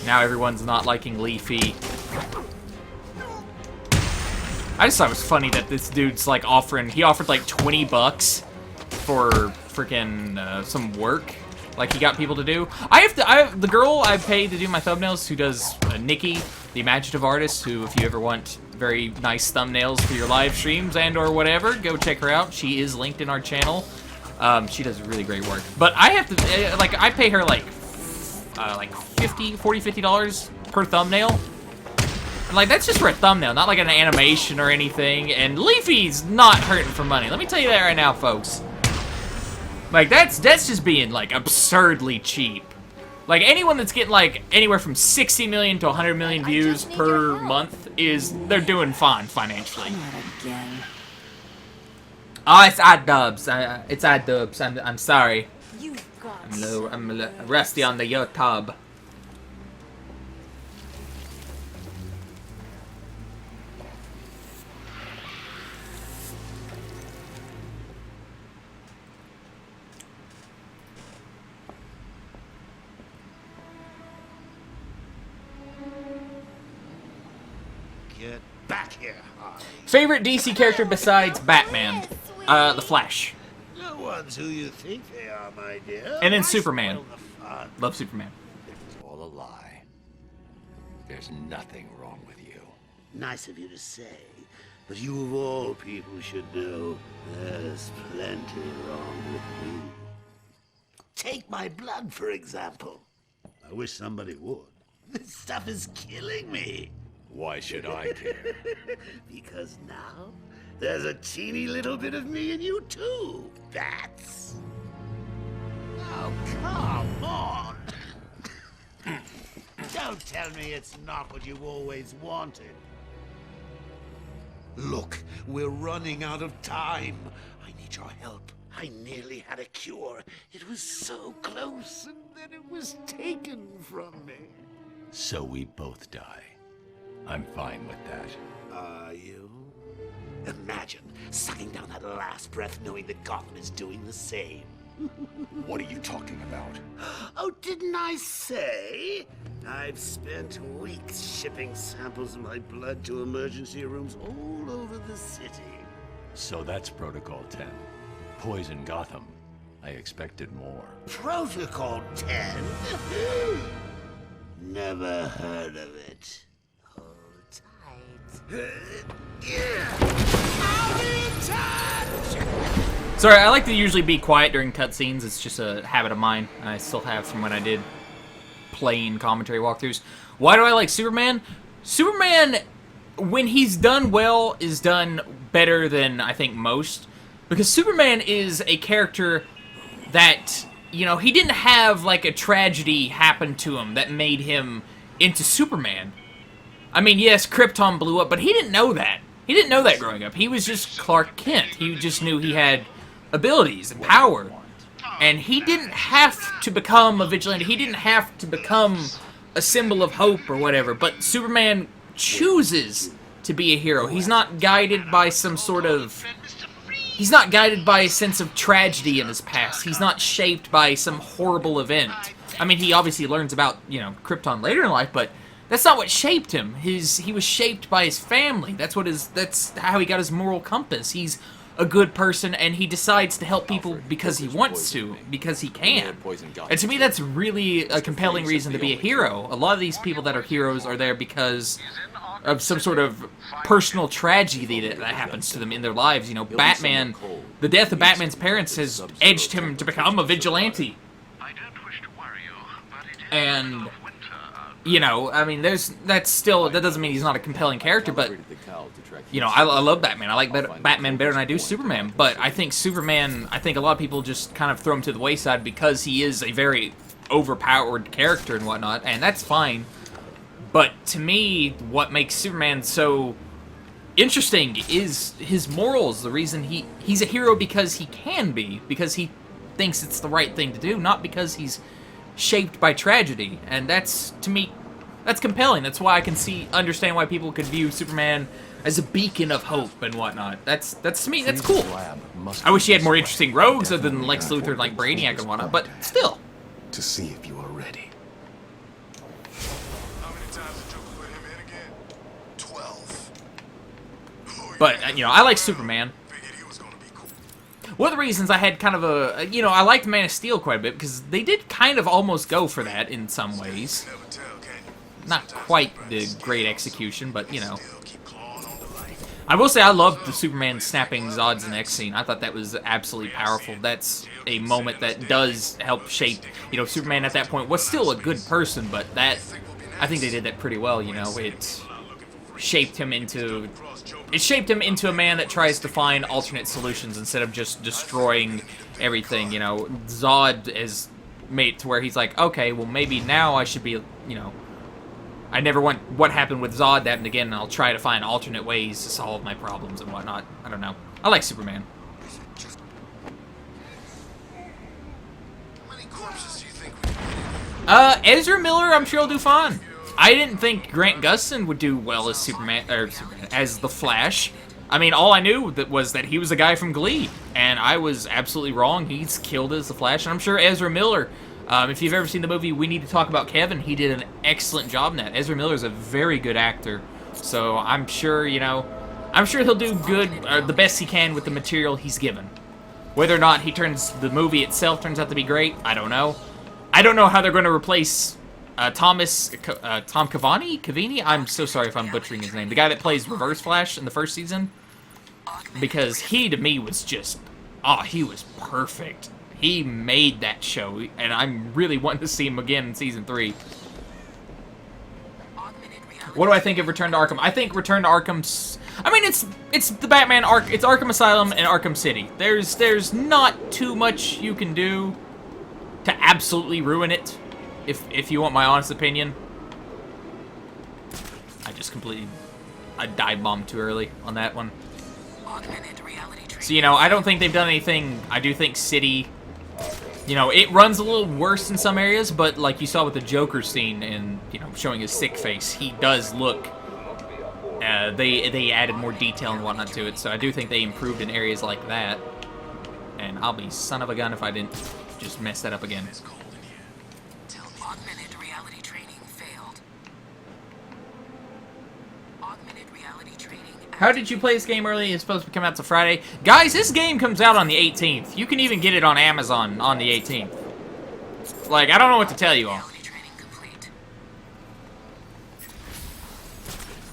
Now everyone's not liking Leafy. I just thought it was funny that this dude's like he offered like 20 bucks for freaking some work. Like he got people to do. The girl I paid to do my thumbnails, who does Nikki, the imaginative artist, who if you ever want very nice thumbnails for your live streams and or whatever, go check her out. She is linked in our channel. She does really great work. But I have to, like, I pay her like $50 per thumbnail. Like, that's just for a thumbnail, not like an animation or anything. And Leafy's not hurting for money. Let me tell you that right now, folks. Like, that's just being, like, absurdly cheap. Like, anyone that's getting, like, anywhere from 60 million to 100 million views per month they're doing fine financially. Not again. Oh, it's iDubbbz. It's iDubbbz. I'm sorry. You've got I'm a little rusty on the YouTube. Get back here, Harley. Favorite DC character besides Batman? The Flash. No one's who you think they are, my dear. And then Why Superman. spoil the fun? Love Superman. It's all a lie. There's nothing wrong with you. Nice of you to say, but you of all people should know there's plenty wrong with me. Take my blood, for example. I wish somebody would. This stuff is killing me. Why should I care? Because now, there's a teeny little bit of me in you too, Bats. Oh, come on. Don't tell me it's not what you've always wanted. Look, we're running out of time. I need your help. I nearly had a cure. It was so close, and then it was taken from me. So we both die. I'm fine with that. Are you? Imagine sucking down that last breath knowing that Gotham is doing the same. What are you talking about? Oh, didn't I say? I've spent weeks shipping samples of my blood to emergency rooms all over the city. So that's Protocol 10. Poison Gotham. I expected more. Protocol 10? Never heard of it. Hold tight. I'll be in touch! Sorry, I like to usually be quiet during cutscenes. It's just a habit of mine. I still have from when I did plain commentary walkthroughs. Why do I like Superman? Superman, when he's done well, is done better than I think most. Because Superman is a character that, you know, he didn't have like a tragedy happen to him that made him into Superman. I mean, yes, Krypton blew up, but he didn't know that. He didn't know that growing up. He was just Clark Kent. He just knew he had abilities and power. And he didn't have to become a vigilante. He didn't have to become a symbol of hope or whatever. But Superman chooses to be a hero. He's not guided by some sort of... He's not guided by a sense of tragedy in his past. He's not shaped by some horrible event. I mean, he obviously learns about, you know, Krypton later in life, but that's not what shaped him. He was shaped by his family. That's how he got his moral compass. He's a good person, and he decides to help people because he wants to, because he can. And to me, that's really a compelling reason to be a hero. A lot of these people that are heroes are there because of some sort of personal tragedy that happens to them in their lives. You know, Batman, the death of Batman's parents has edged him to become a vigilante. And, you know, I mean, that doesn't mean he's not a compelling character, but, you know, I love Batman. I like Batman better than I do Superman, but I think Superman, I think a lot of people just kind of throw him to the wayside because he is a very overpowered character and whatnot, and that's fine. But to me, what makes Superman so interesting is his morals. The reason he's a hero because he can be, because he thinks it's the right thing to do, not because he's shaped by tragedy. And that's, to me, that's compelling. That's why I can understand why people could view Superman as a beacon of hope and whatnot. That's to me, that's cool. I wish he had more interesting rogues other than Lex Luthor, like Brainiac and whatnot, but still. To see if you are ready. But, you know, I like Superman. One of the reasons I had kind of a, you know, I liked Man of Steel quite a bit because they did kind of almost go for that in some ways. Not quite the great execution, but, you know. I will say I loved the Superman snapping Zod's and X scene. I thought that was absolutely powerful. That's a moment that does help shape, you know, Superman at that point was still a good person, but that, I think they did that pretty well, you know. shaped him into... It shaped him into a man that tries to find alternate solutions instead of just destroying everything, you know. Zod is made to where he's like, okay, well, maybe now I should be, you know... I never want what happened with Zod to happen again, and I'll try to find alternate ways to solve my problems and whatnot. I don't know. I like Superman. Ezra Miller, I'm sure will do fine. I didn't think Grant Gustin would do well as Superman, as the Flash. I mean, all I knew was that he was a guy from Glee, and I was absolutely wrong. He's killed as the Flash, and I'm sure Ezra Miller, if you've ever seen the movie We Need to Talk About Kevin, he did an excellent job in that. Ezra Miller is a very good actor, so I'm sure, you know, I'm sure he'll do good, the best he can with the material he's given. Whether or not the movie itself turns out to be great, I don't know. I don't know how they're going to replace Tom Cavani? I'm so sorry if I'm butchering his name. The guy that plays Reverse Flash in the first season. Because he, to me, was just... Oh, he was perfect. He made that show, and I'm really wanting to see him again in Season 3. What do I think of Return to Arkham? I think Return to Arkham's... I mean, it's the Batman Ark. It's Arkham Asylum and Arkham City. There's not too much you can do to absolutely ruin it, if you want my honest opinion. I dive bombed too early on that one. So, you know, I don't think they've done anything. I do think City, you know, it runs a little worse in some areas, but like you saw with the Joker scene and, you know, showing his sick face, he does look, they added more detail and whatnot to it, so I do think they improved in areas like that. And I'll be son of a gun if I didn't just mess that up again. Augmented reality training failed. Augmented reality training. How did you play this game early? It's supposed to come out to Friday. Guys, this game comes out on the 18th. You can even get it on Amazon on the 18th. Like, I don't know what to tell you all.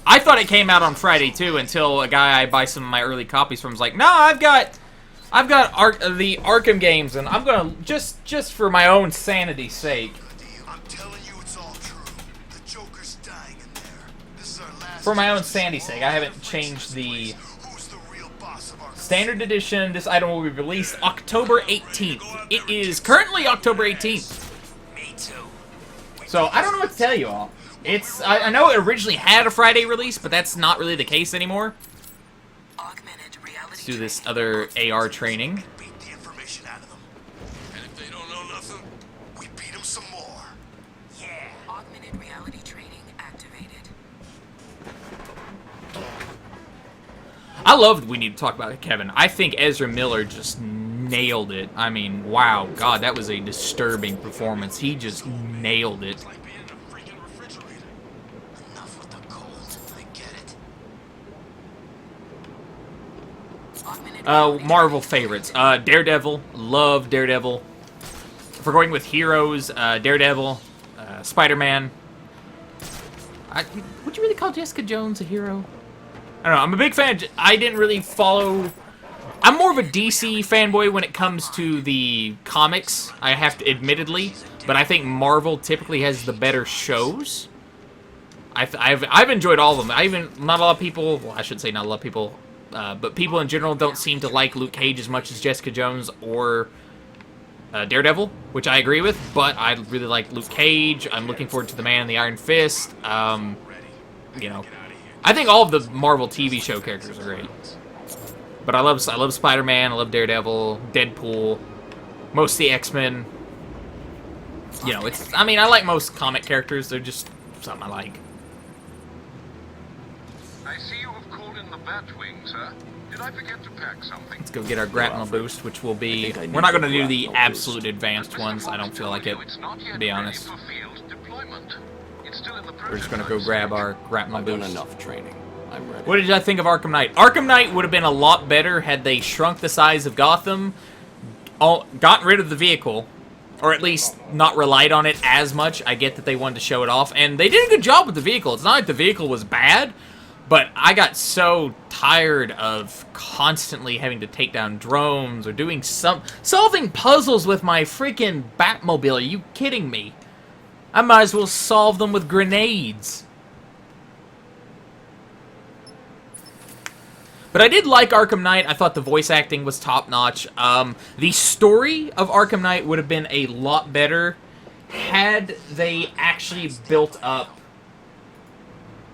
I thought it came out on Friday too until a guy I buy some of my early copies from was like, "No, I've got the Arkham games, and I'm gonna just for my own sanity's sake." For my own sanity's sake, I haven't changed the standard edition. This item will be released October 18th. It is currently October 18th. Me too. So I don't know what to tell you all. I know it originally had a Friday release, but that's not really the case anymore. Let's do this other AR training. I loved We Need to Talk About Kevin. I think Ezra Miller just nailed it. I mean, wow, God, that was a disturbing performance. He just nailed it. Marvel favorites. Daredevil. Love Daredevil. If we're going with heroes, Daredevil, Spider-Man. Would you really call Jessica Jones a hero? I don't know. I'm a big fan. I didn't really follow... I'm more of a DC fanboy when it comes to the comics, I have to admittedly. But I think Marvel typically has the better shows. I've enjoyed all of them. Not a lot of people... Well, I should say not a lot of people... but people in general don't seem to like Luke Cage as much as Jessica Jones or Daredevil, which I agree with, but I really like Luke Cage. I'm looking forward to The Man in the Iron Fist. You know, I think all of the Marvel TV show characters are great. But I love Spider-Man, I love Daredevil, Deadpool, most of the X-Men. You know, I like most comic characters. They're just something I like. I see you have called in the Batwing, sir. Did I forget to pack something? Let's go get our grapnel boost, which will be... We're not going to do the absolute advanced ones. I don't feel like it, to be honest. We're just going to go grab our grapnel boost. Enough training. I'm ready. What did I think of Arkham Knight? Arkham Knight would have been a lot better had they shrunk the size of Gotham, gotten rid of the vehicle, or at least not relied on it as much. I get that they wanted to show it off, and they did a good job with the vehicle. It's not like the vehicle was bad, but I got so tired of constantly having to take down drones or doing solving puzzles with my freaking Batmobile. Are you kidding me? I might as well solve them with grenades. But I did like Arkham Knight. I thought the voice acting was top-notch. The story of Arkham Knight would have been a lot better had they actually built up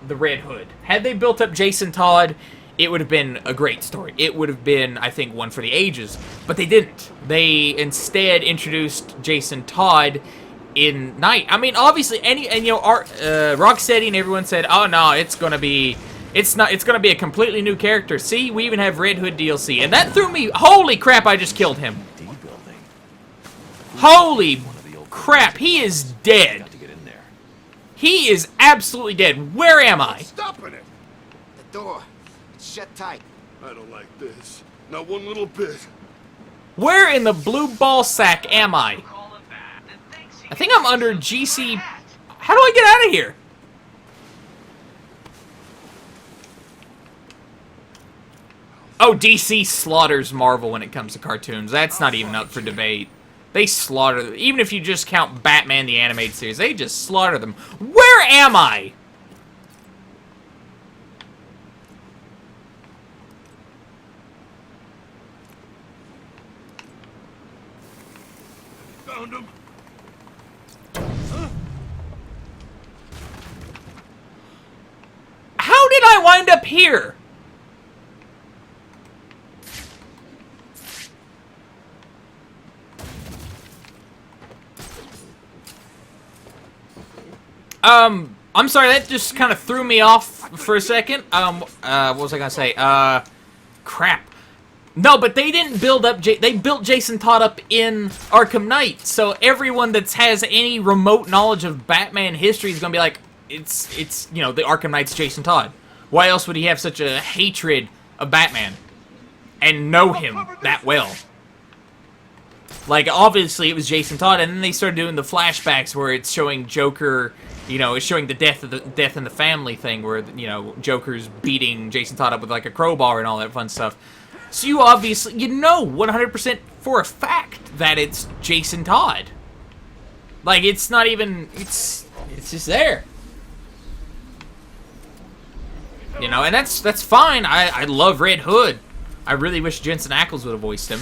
the Red Hood. Had they built up Jason Todd, it would have been a great story. It would have been, I think, one for the ages. But they didn't. They instead introduced Jason Todd in Night. I mean, obviously, Rocksteady and everyone said, "Oh no, it's gonna be a completely new character." See, we even have Red Hood DLC, and that threw me. Holy crap! I just killed him. Holy crap! He is dead. He is absolutely dead. Where am I? Stopping it! The door. It's shut tight. I don't like this. Not one little bit. Where in the blue ball sack am I? I think I'm under GC. How do I get out of here? Oh, DC slaughters Marvel when it comes to cartoons. That's not even up for debate. They slaughter them. Even if you just count Batman the Animated Series, they just slaughter them. Where am I? Found him. How did I wind up here? I'm sorry, that just kind of threw me off for a second. What was I gonna say? Crap. No, but they didn't build up, they built Jason Todd up in Arkham Knight, so everyone that has any remote knowledge of Batman history is gonna be like, it's you know, the Arkham Knight's Jason Todd. Why else would he have such a hatred of Batman and know him that well? Like, obviously it was Jason Todd, and then they started doing the flashbacks where it's showing Joker, you know, it's showing the death in the family thing where, you know, Joker's beating Jason Todd up with like a crowbar and all that fun stuff. So you obviously, you know 100% for a fact that it's Jason Todd. Like, it's not even, it's just there. You know, and that's fine. I love Red Hood. I really wish Jensen Ackles would have voiced him.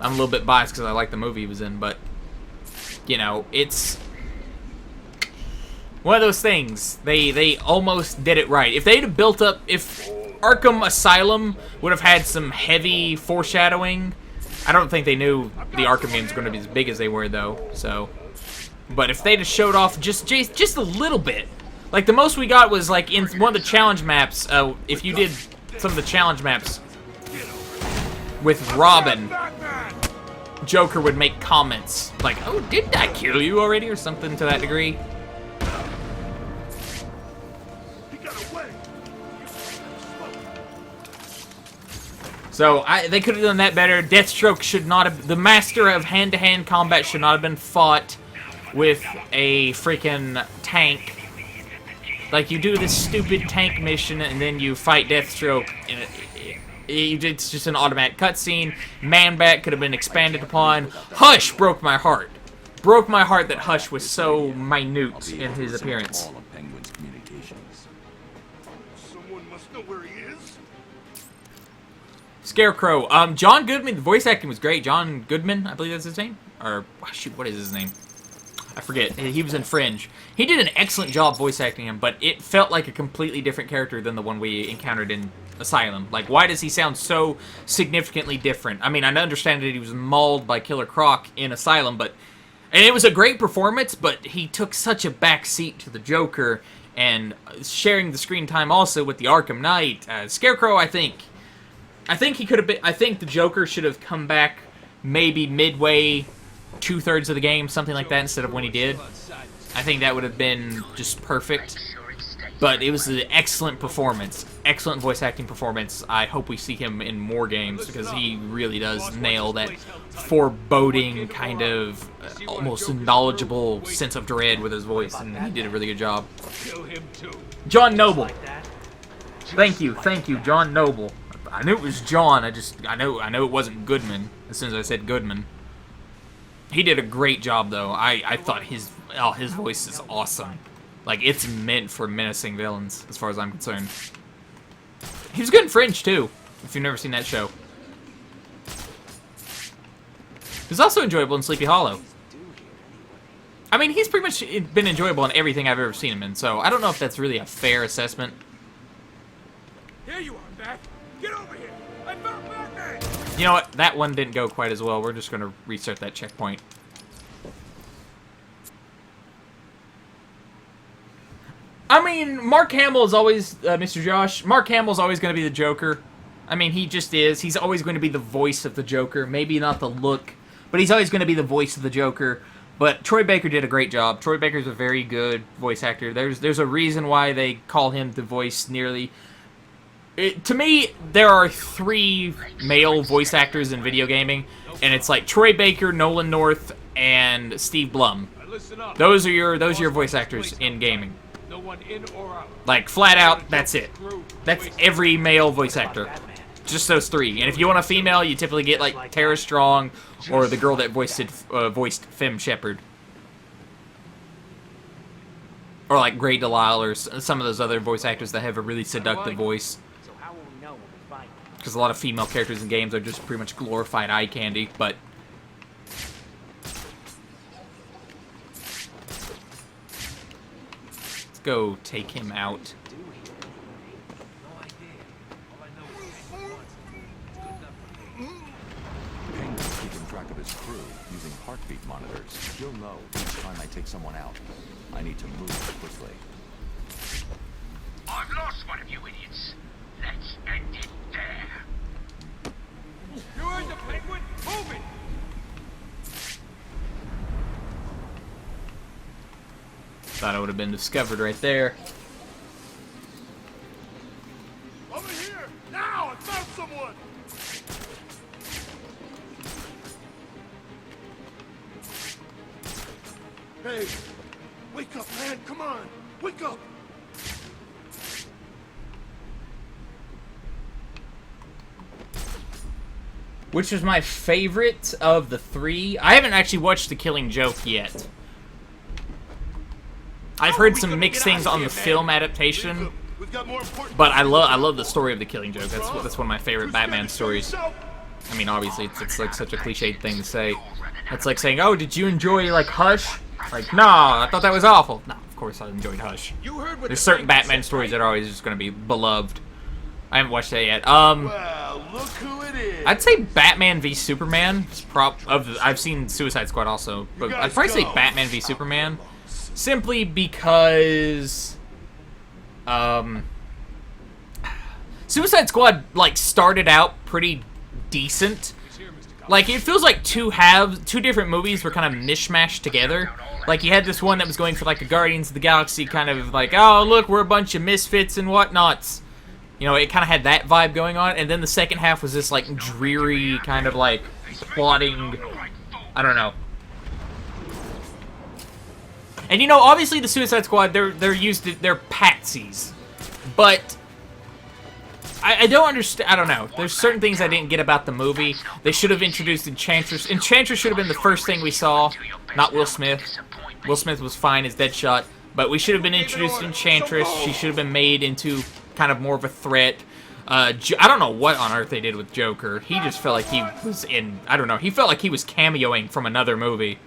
I'm a little bit biased because I like the movie he was in, but, you know, it's one of those things. They almost did it right. If they'd have built up, if Arkham Asylum would have had some heavy foreshadowing, I don't think they knew the Arkham games were going to be as big as they were, though, so. But if they'd have showed off just a little bit, like the most we got was like in one of the challenge maps, if you did some of the challenge maps with Robin, Joker would make comments like, "Oh, didn't I kill you already?" or something to that degree. So they could have done that better. Deathstroke should not have. The master of hand-to-hand combat should not have been fought with a freaking tank. Like, you do this stupid tank mission and then you fight Deathstroke. And it's just an automatic cutscene. Man-Bat could have been expanded upon. Hush broke my heart. Broke my heart that Hush was so minute in his appearance. Someone must know where he is. Scarecrow. John Goodman, the voice acting was great. John Goodman, I believe that's his name. Or, shoot, what is his name? I forget. He was in Fringe. He did an excellent job voice acting him, but it felt like a completely different character than the one we encountered in Asylum. Like, why does he sound so significantly different? I mean, I understand that he was mauled by Killer Croc in Asylum, but... And it was a great performance, but he took such a backseat to the Joker, and sharing the screen time also with the Arkham Knight. Scarecrow, I think he could have been... I think the Joker should have come back maybe midway, 2/3 of the game, something like that, instead of when he did. I think that would have been just perfect. But it was an excellent performance. Excellent voice acting performance. I hope we see him in more games, because he really does nail that foreboding, kind of almost knowledgeable sense of dread with his voice, and he did a really good job. John Noble. Thank you, John Noble. I knew it was John, I know it wasn't Goodman as soon as I said Goodman. He did a great job, though. I thought his voice is awesome. Like, it's meant for menacing villains, as far as I'm concerned. He was good in Fringe, too, if you've never seen that show. He's also enjoyable in Sleepy Hollow. I mean, he's pretty much been enjoyable in everything I've ever seen him in, so I don't know if that's really a fair assessment. Here you are, Bat. Get over here. I found Batman. You know what? That one didn't go quite as well. We're just going to restart that checkpoint. I mean, Mark Hamill is always, Mr. Josh, Mark Hamill's always going to be the Joker. I mean, he just is. He's always going to be the voice of the Joker. Maybe not the look, but he's always going to be the voice of the Joker. But Troy Baker did a great job. Troy Baker's a very good voice actor. There's a reason why they call him the voice nearly... to me, there are 3 male voice actors in video gaming, and it's like Troy Baker, Nolan North, and Steve Blum. Those are your voice actors in gaming. Like, flat out, that's it. That's every male voice actor. Just those 3. And if you want a female, you typically get, like, Tara Strong or the girl that voiced Fem Shepard. Or, like, Grey Delisle or some of those other voice actors that have a really seductive voice. Because a lot of female characters in games are just pretty much glorified eye candy, but... Let's go take him out. Penguin's keeping track of his crew using heartbeat monitors. He'll know each time I take someone out. I need to move quickly. I've lost one of you idiots. Let's end it there. You heard the Penguin? Move it! Thought I would have been discovered right there. Over here! Now! I found someone! Hey! Wake up, man! Come on! Wake up! Which was my favorite of the 3. I haven't actually watched The Killing Joke yet. I've heard some mixed things on the film adaptation, but I love the story of The Killing Joke. That's one of my favorite Batman stories. I mean, obviously, it's like such a cliched thing to say. It's like saying, "Oh, did you enjoy like Hush?" Like, no, I thought that was awful. No, of course I enjoyed Hush. There's certain Batman stories that are always just going to be beloved. I haven't watched that yet. Well, look who it is. I'd say Batman v Superman. I've seen Suicide Squad also, but I'd probably say Batman v Superman, simply because Suicide Squad like started out pretty decent. Like, it feels like two different movies were kind of mishmashed together. Like, you had this one that was going for like a Guardians of the Galaxy kind of like, oh look, we're a bunch of misfits and whatnots. You know, it kind of had that vibe going on, and then the second half was this, like, dreary kind of, like, plotting, I don't know. And, you know, obviously the Suicide Squad, they're patsies. But I don't understand, I don't know. There's certain things I didn't get about the movie. They should have introduced Enchantress. Enchantress should have been the first thing we saw, not Will Smith. Will Smith was fine as Deadshot, but we should have been introduced Enchantress. She should have been made into kind of more of a threat. I don't know what on earth they did with Joker. He just felt like he was in, I don't know, he felt like he was cameoing from another movie.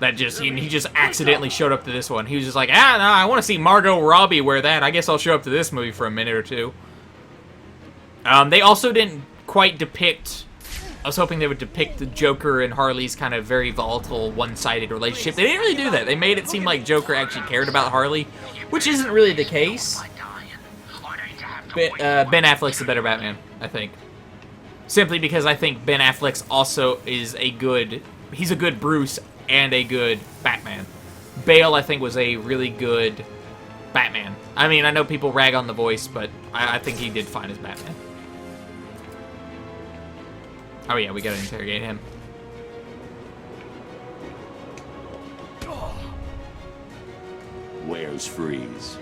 That just, he just accidentally showed up to this one. He was just like, no, I want to see Margot Robbie wear that. I guess I'll show up to this movie for a minute or two. They also didn't quite depict, I was hoping they would depict the Joker and Harley's kind of very volatile, one-sided relationship. They didn't really do that. They made it seem like Joker actually cared about Harley, which isn't really the case. Ben Affleck's the better Batman, I think. Simply because I think Ben Affleck's also is he's a good Bruce and a good Batman. Bale, I think, was a really good Batman. I mean, I know people rag on the voice, but I think he did fine as Batman. Oh yeah, we gotta interrogate him. Where's Freeze?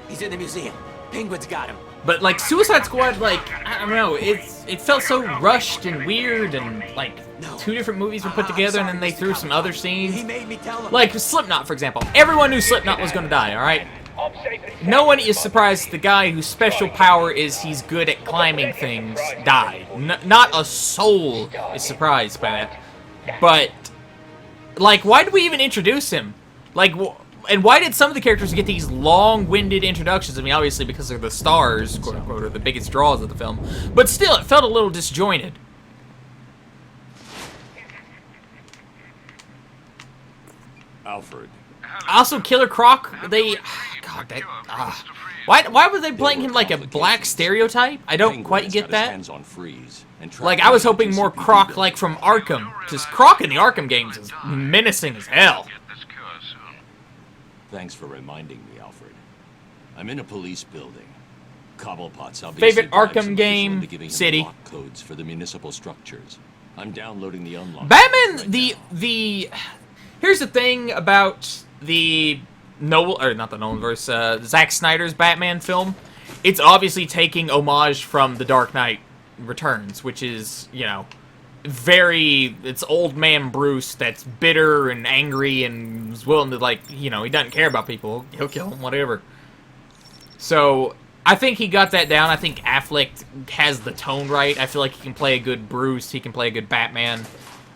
He's in the museum. Penguin's got him. But like Suicide Squad, like I don't know, it felt so rushed and weird, and like two different movies were put together, and then they threw some other scenes. He made me tell him. Like Slipknot, for example. Everyone knew Slipknot was gonna die. All right. no one is surprised the guy whose special power is he's good at climbing things died. Not a soul is surprised by that. But, like, why did we even introduce him? Like, and why did some of the characters get these long-winded introductions? I mean, obviously because they're the stars, quote-unquote, or the biggest draws of the film. But still, it felt a little disjointed. Alfred. Also, Killer Croc, they... God, that... Why were they playing him like a black stereotype? I don't quite get that. Like, I was hoping more Croc like from Arkham. Because Croc in the Arkham games is menacing as hell. Thanks for reminding me, Alfred. I'm in a police building. Cobblepot's favorite Arkham game, City. Codes for the municipal structures. I'm downloading the unlock. Batman, the here's the thing about the not the Nolanverse, Zack Snyder's Batman film. It's obviously taking homage from The Dark Knight Returns, which is, you know, it's old man Bruce that's bitter and angry and is willing to, like, you know, he doesn't care about people. He'll kill them, whatever. So, I think he got that down. I think Affleck has the tone right. I feel like he can play a good Bruce. He can play a good Batman.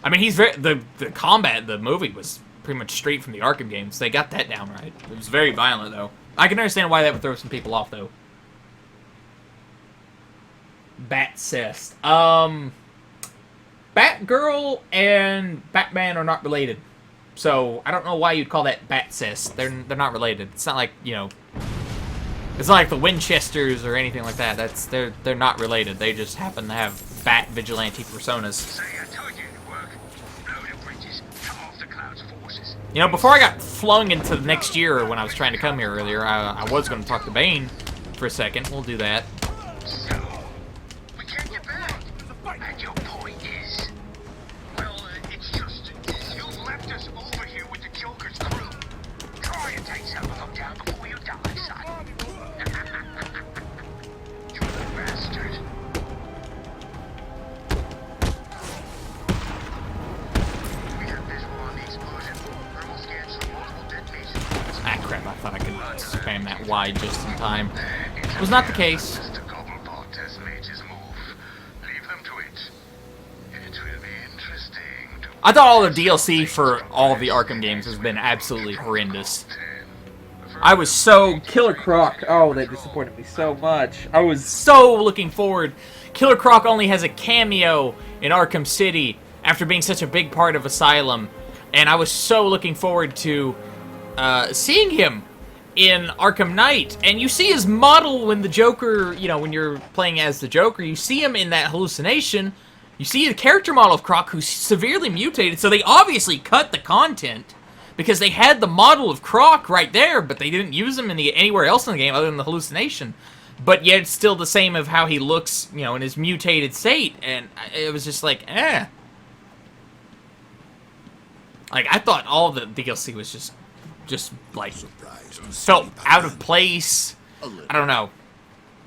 I mean, he's the combat in the movie was pretty much straight from the Arkham games. They got that down right. It was very violent, though. I can understand why that would throw some people off, though. Batcest. Batgirl and Batman are not related. So, I don't know why you'd call that Batcest. They're not related. It's not like, you know... It's not like the Winchesters or anything like that. They're not related. They just happen to have Bat vigilante personas. You know, before I got flung into the next year when I was trying to come here earlier, I was going to talk to Bane for a second. We'll do that. And your point is, well, it's just, you left us over here with the Joker's crew. Try and take some of them down before you die, son. You're the bastard. We have visual on the explosion. Thermal scans show multiple detonations. Ah, crap, I thought I could spam that Y just in time. It was not the case. I thought all the DLC for all of the Arkham games has been absolutely horrendous. I was so... Killer Croc, oh, that disappointed me so much. I was so looking forward. Killer Croc only has a cameo in Arkham City after being such a big part of Asylum. And I was so looking forward to seeing him in Arkham Knight. And you see his model when the Joker, you know, when you're playing as the Joker, you see him in that hallucination. You see the character model of Croc who's severely mutated, so they obviously cut the content because they had the model of Croc right there, but they didn't use him anywhere else in the game other than the hallucination. But yet it's still the same of how he looks, you know, in his mutated state, and it was just like, eh. Like, I thought all the DLC was just like, felt out of place. I don't know.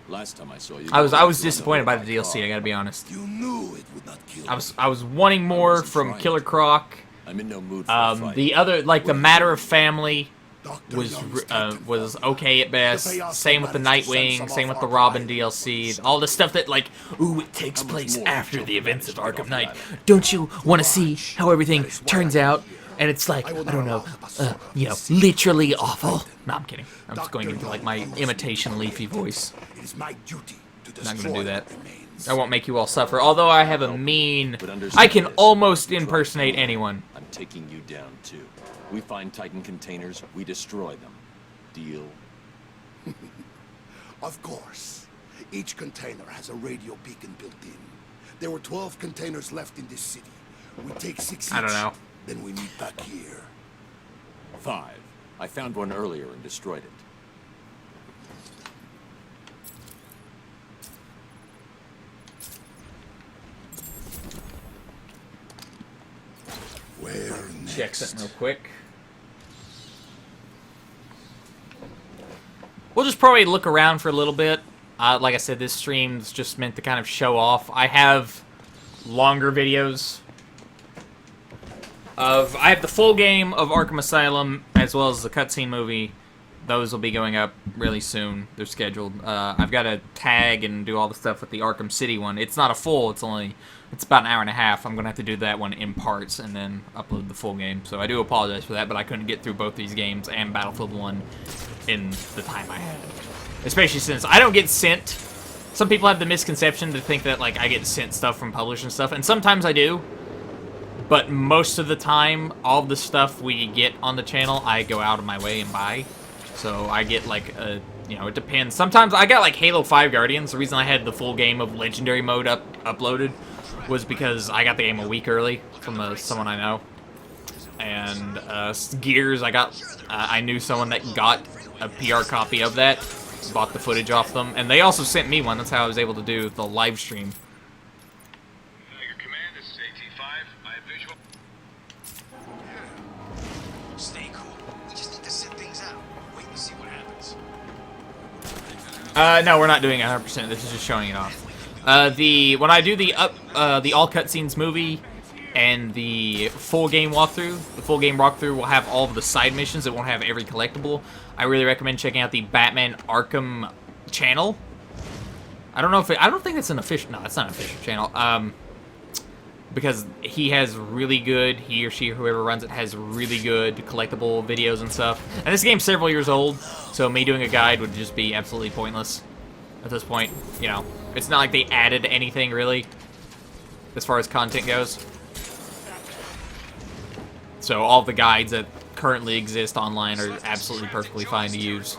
Last time I saw you, I was disappointed by the DLC, I gotta be honest. You knew it would not kill. I was wanting more from Killer Croc. I'm in no mood for a fight. The other, like the Matter of Family was okay at best. Same with the Nightwing, same with the Robin DLC. All the stuff that, like, ooh, it takes place after the events of Arkham Knight. Don't you want to see how everything turns out? And it's like, I don't know, you know, literally awful. No, I'm kidding. I'm just going into, like, my imitation Leafy voice. It is my duty to not gonna do that. I won't make you all suffer. Although I have a mean... I can almost impersonate anyone. I'm taking you down, too. We find Titan containers, we destroy them. Deal? Of course. Each container has a radio beacon built in. There were 12 containers left in this city. We take 6 each. I don't know. Then we meet back here. 5. I found one earlier and destroyed it. Where next? Check something real quick. We'll just probably look around for a little bit. Like I said, this stream's just meant to kind of show off. I have longer videos I have the full game of Arkham Asylum, as well as the cutscene movie, those will be going up really soon. They're scheduled. I've got to tag and do all the stuff with the Arkham City one. It's not a full. It's about an hour and a half. I'm gonna have to do that one in parts and then upload the full game. So I do apologize for that, but I couldn't get through both these games and Battlefield 1 in the time I had. Especially since I don't get sent. Some people have the misconception to think that like I get sent stuff from publishing stuff, and sometimes I do. But most of the time, all the stuff we get on the channel, I go out of my way and buy. So I get like a, you know, it depends. Sometimes I got like Halo 5 Guardians. The reason I had the full game of Legendary mode uploaded was because I got the game a week early from someone I know. And Gears, I knew someone that got a PR copy of that, bought the footage off them, and they also sent me one. That's how I was able to do the live stream. Your command, this is AT5. I have visual. Stay cool. We just need to sit things out. Wait and see what happens. No, we're not doing 100%. This is just showing it off. When I do the all cutscenes movie and the full game walkthrough will have all of the side missions. It won't have every collectible. I really recommend checking out the Batman Arkham channel. I don't think it's an official. No, it's not an official channel. Because he or she, whoever runs it, has really good collectible videos and stuff. And this game's several years old, so me doing a guide would just be absolutely pointless at this point. You know, it's not like they added anything really as far as content goes. So all the guides that currently exist online are absolutely perfectly fine to use.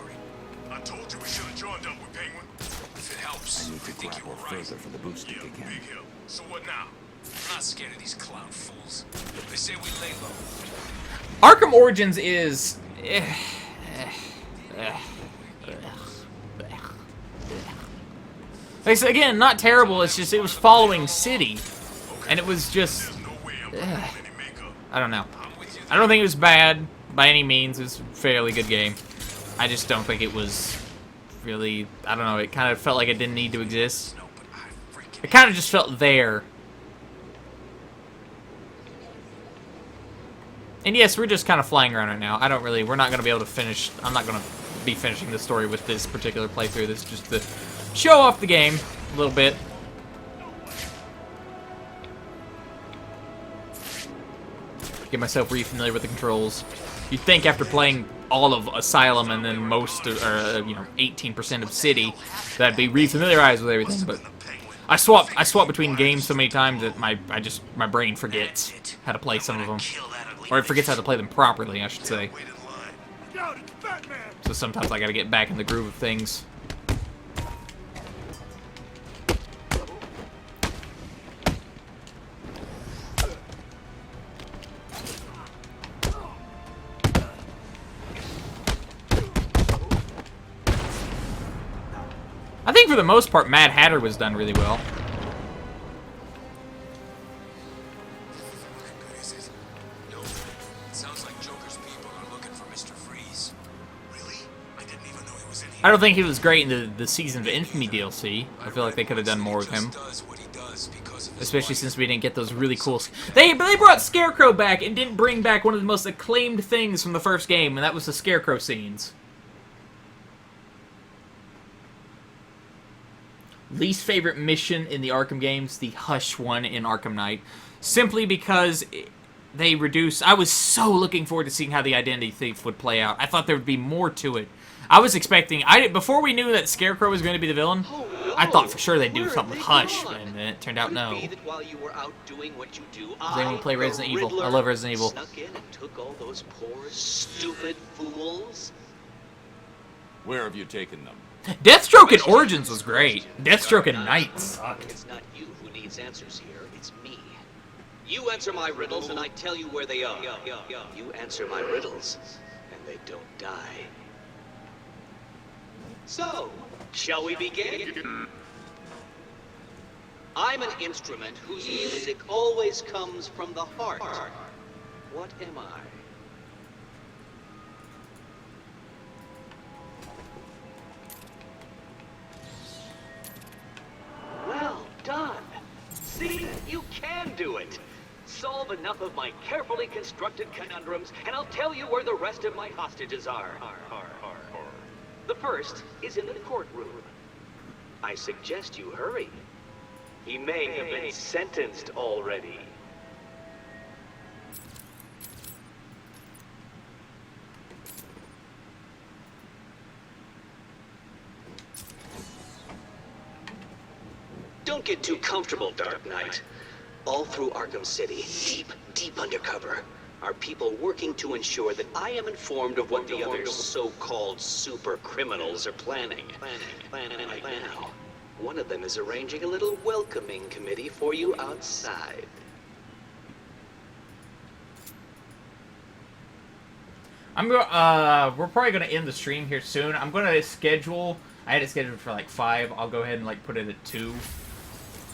I told you we should have joined up with Penguin. If it helps, I need to grapple further for the boost to kick in. big help. So what now? I'm not scared of these clown fools. They say we lay low. Arkham Origins is... Like, so again, not terrible, it's just it was following City. And it was just... I don't know. I don't think it was bad by any means. It was a fairly good game. I just don't think it was really... I don't know, it kind of felt like it didn't need to exist. It kind of just felt there. And yes, we're just kind of flying around right now. We're not going to be able to finish... I'm not going to be finishing the story with this particular playthrough. This is just to show off the game a little bit. Get myself re-familiar with the controls. You'd think after playing all of Asylum and then most, 18% of City, that I'd be re-familiarized with everything, but I swap between games so many times that my brain forgets how to play some of them, or it forgets how to play them properly, I should say. So sometimes I gotta get back in the groove of things. I think for the most part, Mad Hatter was done really well. Sounds like Joker's people are looking for Mr. Freeze. Really? I didn't even know he was in here. I don't think he was great in the Season of Infamy DLC. I feel like they could have done more with him. Especially since we didn't get those really cool... They brought Scarecrow back and didn't bring back one of the most acclaimed things from the first game, and that was the Scarecrow scenes. Least favorite mission in the Arkham games, the Hush one in Arkham Knight. Simply because they reduced... I was so looking forward to seeing how the Identity Thief would play out. I thought there would be more to it. I was expecting... Before we knew that Scarecrow was going to be the villain, I thought for sure they'd do something with Hush, and then it turned out no. Does anyone play Resident Evil? I love Resident Evil. Snuck in and took all those poor, stupid fools. Where have you taken them? Deathstroke in Origins was great. Deathstroke in Knight sucked. It's not you who needs answers here, it's me. You answer my riddles and I tell you where they are. You answer my riddles and they don't die. So, shall we begin? I'm an instrument whose music always comes from the heart. What am I? Well done! See, you can do it! Solve enough of my carefully constructed conundrums, and I'll tell you where the rest of my hostages are. The first is in the courtroom. I suggest you hurry. He may have been sentenced already. Don't get too comfortable, Dark Knight. All through Arkham City, deep undercover, are people working to ensure that I am informed of what the other so-called super criminals are planning. Planning right now. One of them is arranging a little welcoming committee for you outside. We're probably gonna end the stream here soon. I'm gonna schedule. I had it scheduled for like 5. I'll go ahead and like put it at 2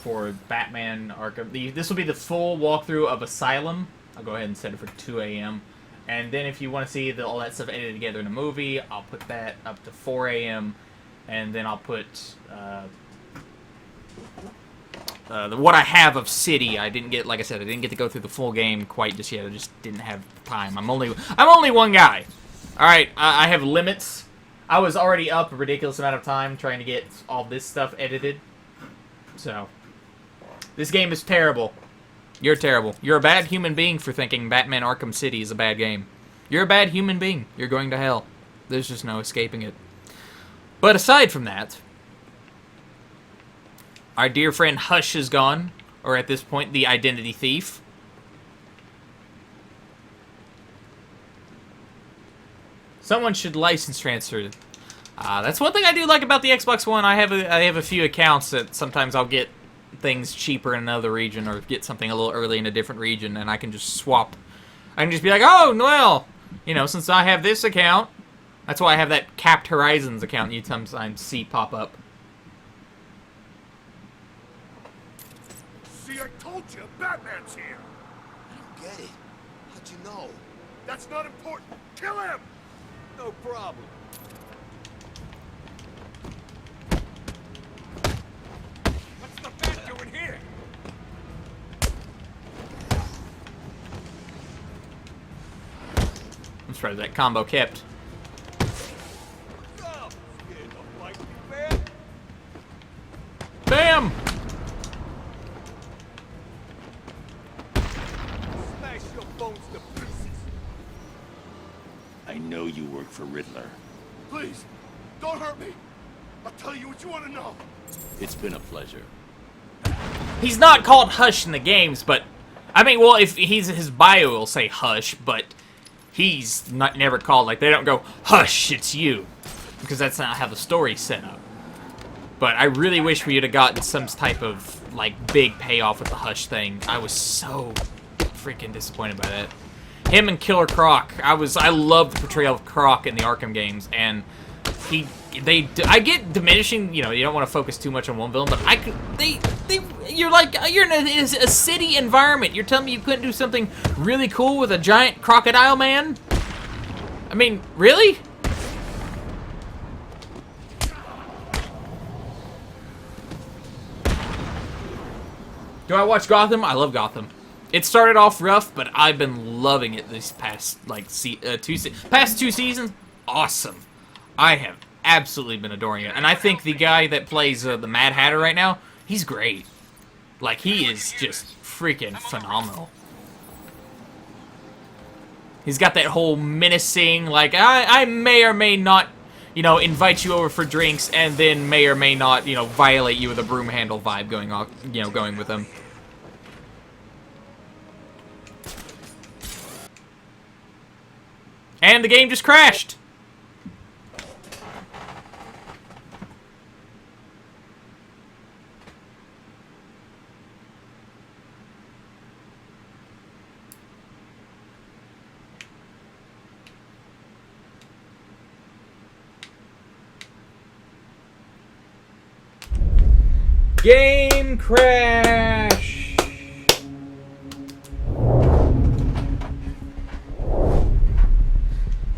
for Batman Arkham. This will be the full walkthrough of Asylum. I'll go ahead and set it for 2 a.m. And then if you want to see all that stuff edited together in a movie, I'll put that up to 4 a.m. And then I'll put what I have of City. I didn't get, like I said, I didn't get to go through the full game quite just yet. I just didn't have time. I'm only one guy. All right, I have limits. I was already up a ridiculous amount of time trying to get all this stuff edited. So this game is terrible. You're terrible. You're a bad human being for thinking Batman Arkham City is a bad game. You're a bad human being. You're going to hell. There's just no escaping it. But aside from that, our dear friend Hush is gone, or at this point, the identity thief. Someone should license transfer. That's one thing I do like about the Xbox One. I have a few accounts that sometimes I'll get things cheaper in another region or get something a little early in a different region, and I can just swap. I can just be like, oh, well, you know, since I have this account, that's why I have that Capped Horizons account you sometimes see pop up. See, I told you, Batman's here. I don't get it. How'd you know? That's not important. Kill him! No problem. What's the Bat doing here? I'm surprised that combo kept. Bam! Smash your bones to pieces. I know you work for Riddler. Please, don't hurt me. I'll tell you what you want to know. It's been a pleasure. He's not called Hush in the games, but I mean, well, if his bio will say Hush, but he's never called, like, they don't go, Hush, it's you, because that's not how the story's set up. But I really wish we would have gotten some type of, like, big payoff with the Hush thing. I was so freaking disappointed by that. Him and Killer Croc, I loved the portrayal of Croc in the Arkham games, and I get diminishing, you know, you don't want to focus too much on one villain, but you're in a city environment. You're telling me you couldn't do something really cool with a giant crocodile man? I mean, really? Do I watch Gotham? I love Gotham. It started off rough, but I've been loving it these past, like, past 2 seasons. Awesome. I have absolutely been adoring it. And I think the guy that plays the Mad Hatter right now, he's great. Like, he is just freaking phenomenal. He's got that whole menacing, like, I may or may not, you know, invite you over for drinks, and then may or may not, you know, violate you with a broom handle vibe going on, you know, going with him. And the game just crashed. Game crash.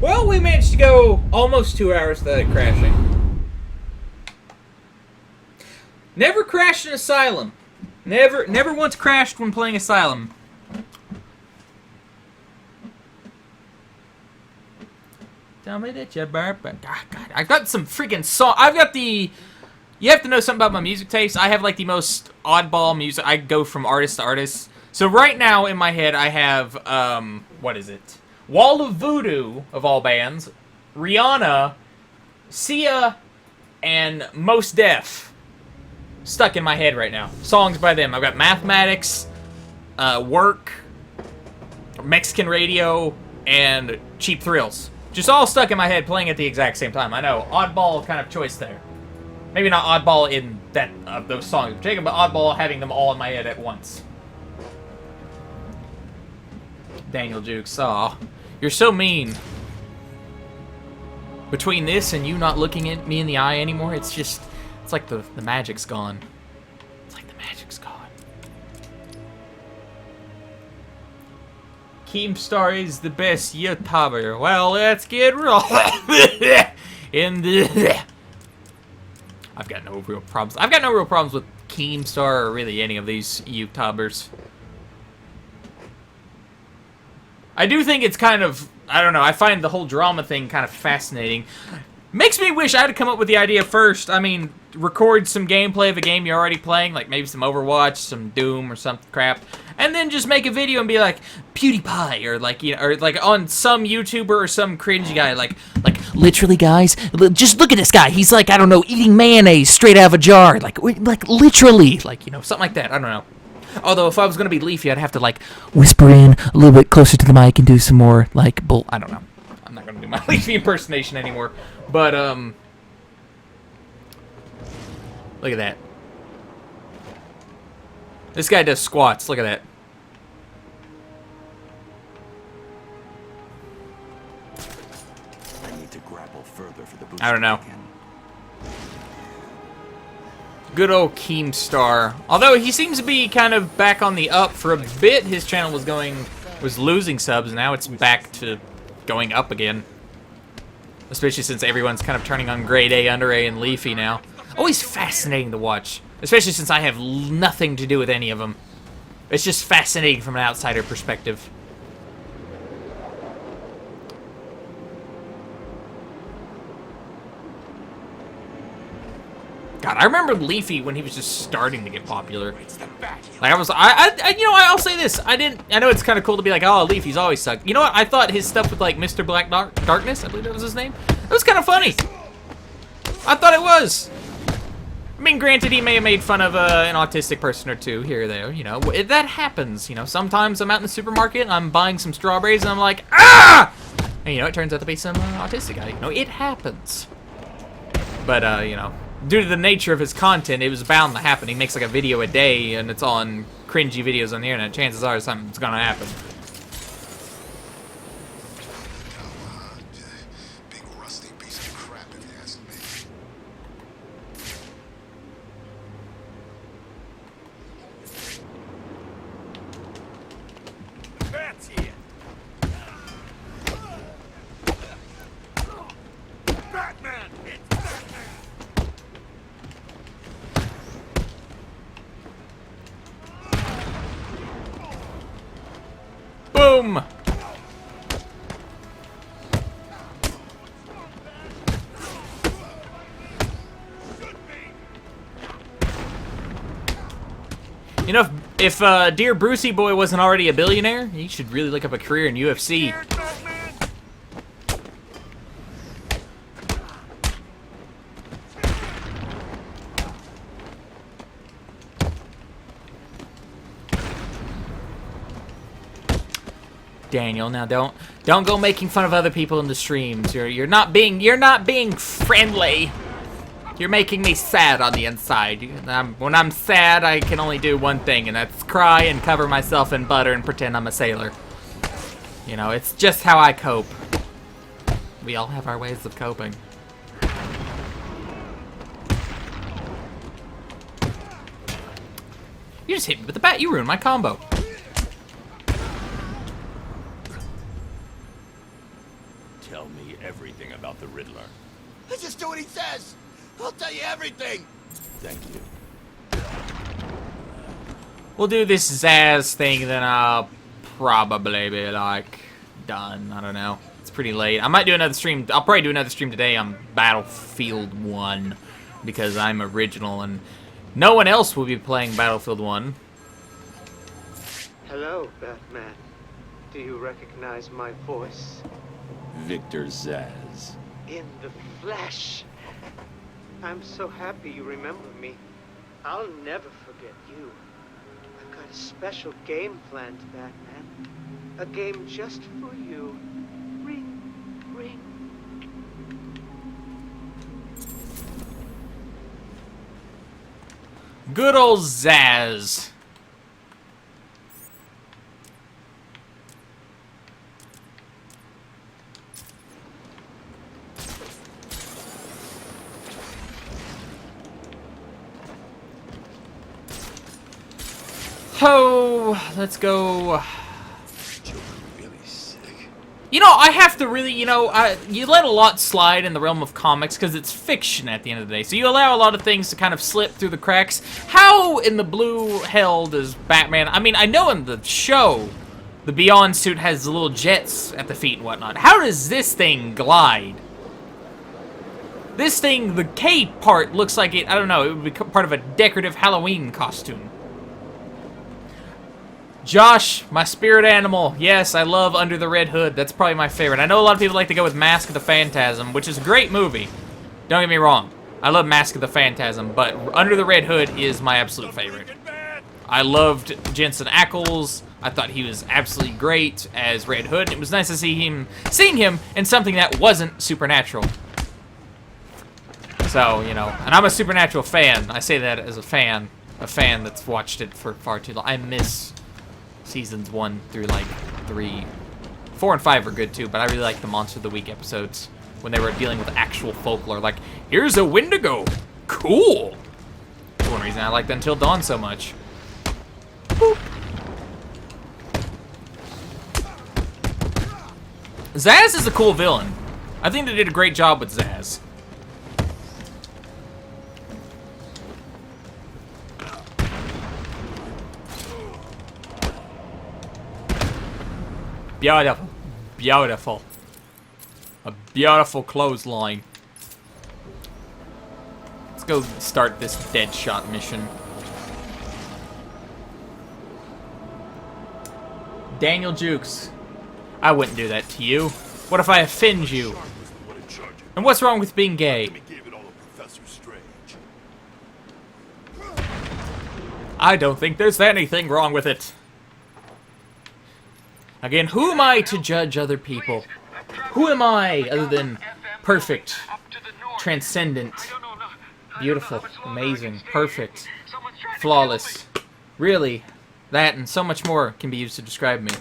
Well, we managed to go almost 2 hours without it crashing. Never crashed in Asylum. Never once crashed when playing Asylum. Tell me that you burp. God, I've got some freaking song. I've got the. You have to know something about my music taste. I have like the most oddball music. I go from artist to artist. So right now in my head I have what is it? Wall of Voodoo of all bands, Rihanna, Sia, and Mos Def. Stuck in my head right now. Songs by them. I've got Mathematics, Work, Mexican Radio, and Cheap Thrills. Just all stuck in my head playing at the exact same time. I know, oddball kind of choice there. Maybe not oddball in that those songs in particular, but oddball having them all in my head at once. Daniel Jukes, aw. You're so mean. Between this and you not looking at me in the eye anymore, it's just, it's like the magic's gone. It's like the magic's gone. Keemstar is the best YouTuber. Well, let's get raw. I've got no real problems. I've got no real problems with Keemstar or really any of these YouTubers. I do think it's kind of, I don't know, I find the whole drama thing kind of fascinating. Makes me wish I had come up with the idea first. I mean, record some gameplay of a game you're already playing, like maybe some Overwatch, some Doom or some crap, and then just make a video and be like, PewDiePie, or like, you know, or like on some YouTuber or some cringy guy, like literally, guys, just look at this guy. He's like, I don't know, eating mayonnaise straight out of a jar, like literally, like, you know, something like that. I don't know. Although if I was gonna be Leafy, I'd have to like whisper in a little bit closer to the mic and do some more like I don't know. I'm not gonna do my Leafy impersonation anymore. But look at that. This guy does squats. Look at that. I need to grapple further for the boost. I don't know. Good old Keemstar. Although he seems to be kind of back on the up for a bit. His channel was losing subs, and now it's back to going up again. Especially since everyone's kind of turning on Grade A, Under A, and Leafy now. Always fascinating to watch. Especially since I have nothing to do with any of them. It's just fascinating from an outsider perspective. God, I remember Leafy when he was just starting to get popular. Like I'll say this. I know it's kind of cool to be like, oh, Leafy's always sucked. You know what? I thought his stuff with like Mr. Black Darkness, I believe that was his name. It was kind of funny. I thought it was. I mean, granted, he may have made fun of an autistic person or two here or there. You know, that happens. You know, sometimes I'm out in the supermarket and I'm buying some strawberries and I'm like, ah! And you know, it turns out to be some autistic guy. You know, it happens. But you know, due to the nature of his content, it was bound to happen. He makes like a video a day, and it's on cringy videos on the internet. Chances are something's gonna happen. Big rusty piece of crap, if you ask me. That's it. Batman! It's Batman! Boom! You know, if dear Brucey Boy wasn't already a billionaire, he should really look up a career in UFC. Daniel, now don't go making fun of other people in the streams. You're not being friendly. You're making me sad on the inside. When I'm sad, I can only do one thing, and that's cry and cover myself in butter and pretend I'm a sailor. You know, it's just how I cope. We all have our ways of coping. You just hit me with the bat. You ruined my combo. Tell me everything about the Riddler. I just do what he says. I'll tell you everything. Thank you. We'll do this Zaz thing, then I'll probably be like done. I don't know. It's pretty late. I might do another stream. I'll probably do another stream today on Battlefield 1 because I'm original and no one else will be playing Battlefield 1. Hello, Batman. Do you recognize my voice? Victor Zsasz. In the flesh. I'm so happy you remember me. I'll never forget you. I've got a special game planned, Batman. A game just for you. Ring, ring. Good old Zsasz. Oh, let's go. You know, I have to really, you know, you let a lot slide in the realm of comics because it's fiction at the end of the day. So you allow a lot of things to kind of slip through the cracks. How in the blue hell does Batman... I mean, I know in the show, the Beyond suit has the little jets at the feet and whatnot. How does this thing glide? This thing, the cape part looks like it, I don't know, it would be part of a decorative Halloween costume. Josh, my spirit animal. Yes, I love Under the Red Hood. That's probably my favorite. I know a lot of people like to go with Mask of the Phantasm, which is a great movie. Don't get me wrong. I love Mask of the Phantasm, but Under the Red Hood is my absolute favorite. I loved Jensen Ackles. I thought he was absolutely great as Red Hood. It was nice to see him, seeing him in something that wasn't supernatural. So, you know, and I'm a Supernatural fan. I say that as a fan that's watched it for far too long. I miss seasons 1 through like 3. 4 and 5 are good too, but I really like the Monster of the Week episodes when they were dealing with actual folklore. Like, here's a Wendigo. Cool. That's one reason I liked Until Dawn so much. Boop. Zsasz is a cool villain. I think they did a great job with Zsasz. Beautiful. Beautiful. A beautiful clothesline. Let's go start this Deadshot mission. Daniel Jukes. I wouldn't do that to you. What if I offend you? And what's wrong with being gay? I don't think there's anything wrong with it. Again, who am I to judge other people? Who am I other than perfect, transcendent, beautiful, amazing, perfect, flawless? Really, that and so much more can be used to describe me.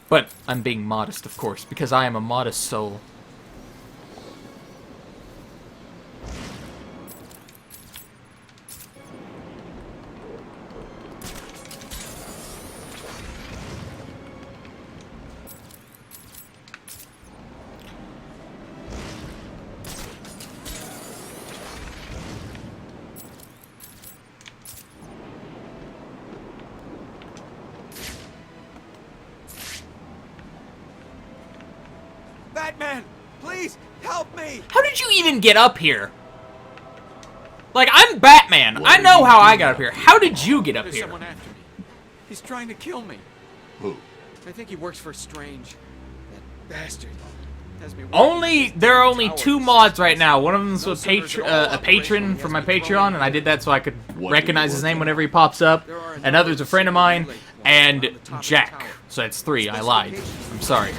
But I'm being modest, of course, because I am a modest soul. Batman, please help me. How did you even get up here? Like, I'm Batman. I know how I got up here. How did you get up There's here? someone after me. He's trying to kill me. Who? I think he works for Strange. That bastard has me. There are only 2 mods right now. One of them's with a patron for my Patreon, and I did that so I could recognize his name whenever he pops up. Another's a friend of mine, and Jack. So that's 3. I lied. I'm sorry.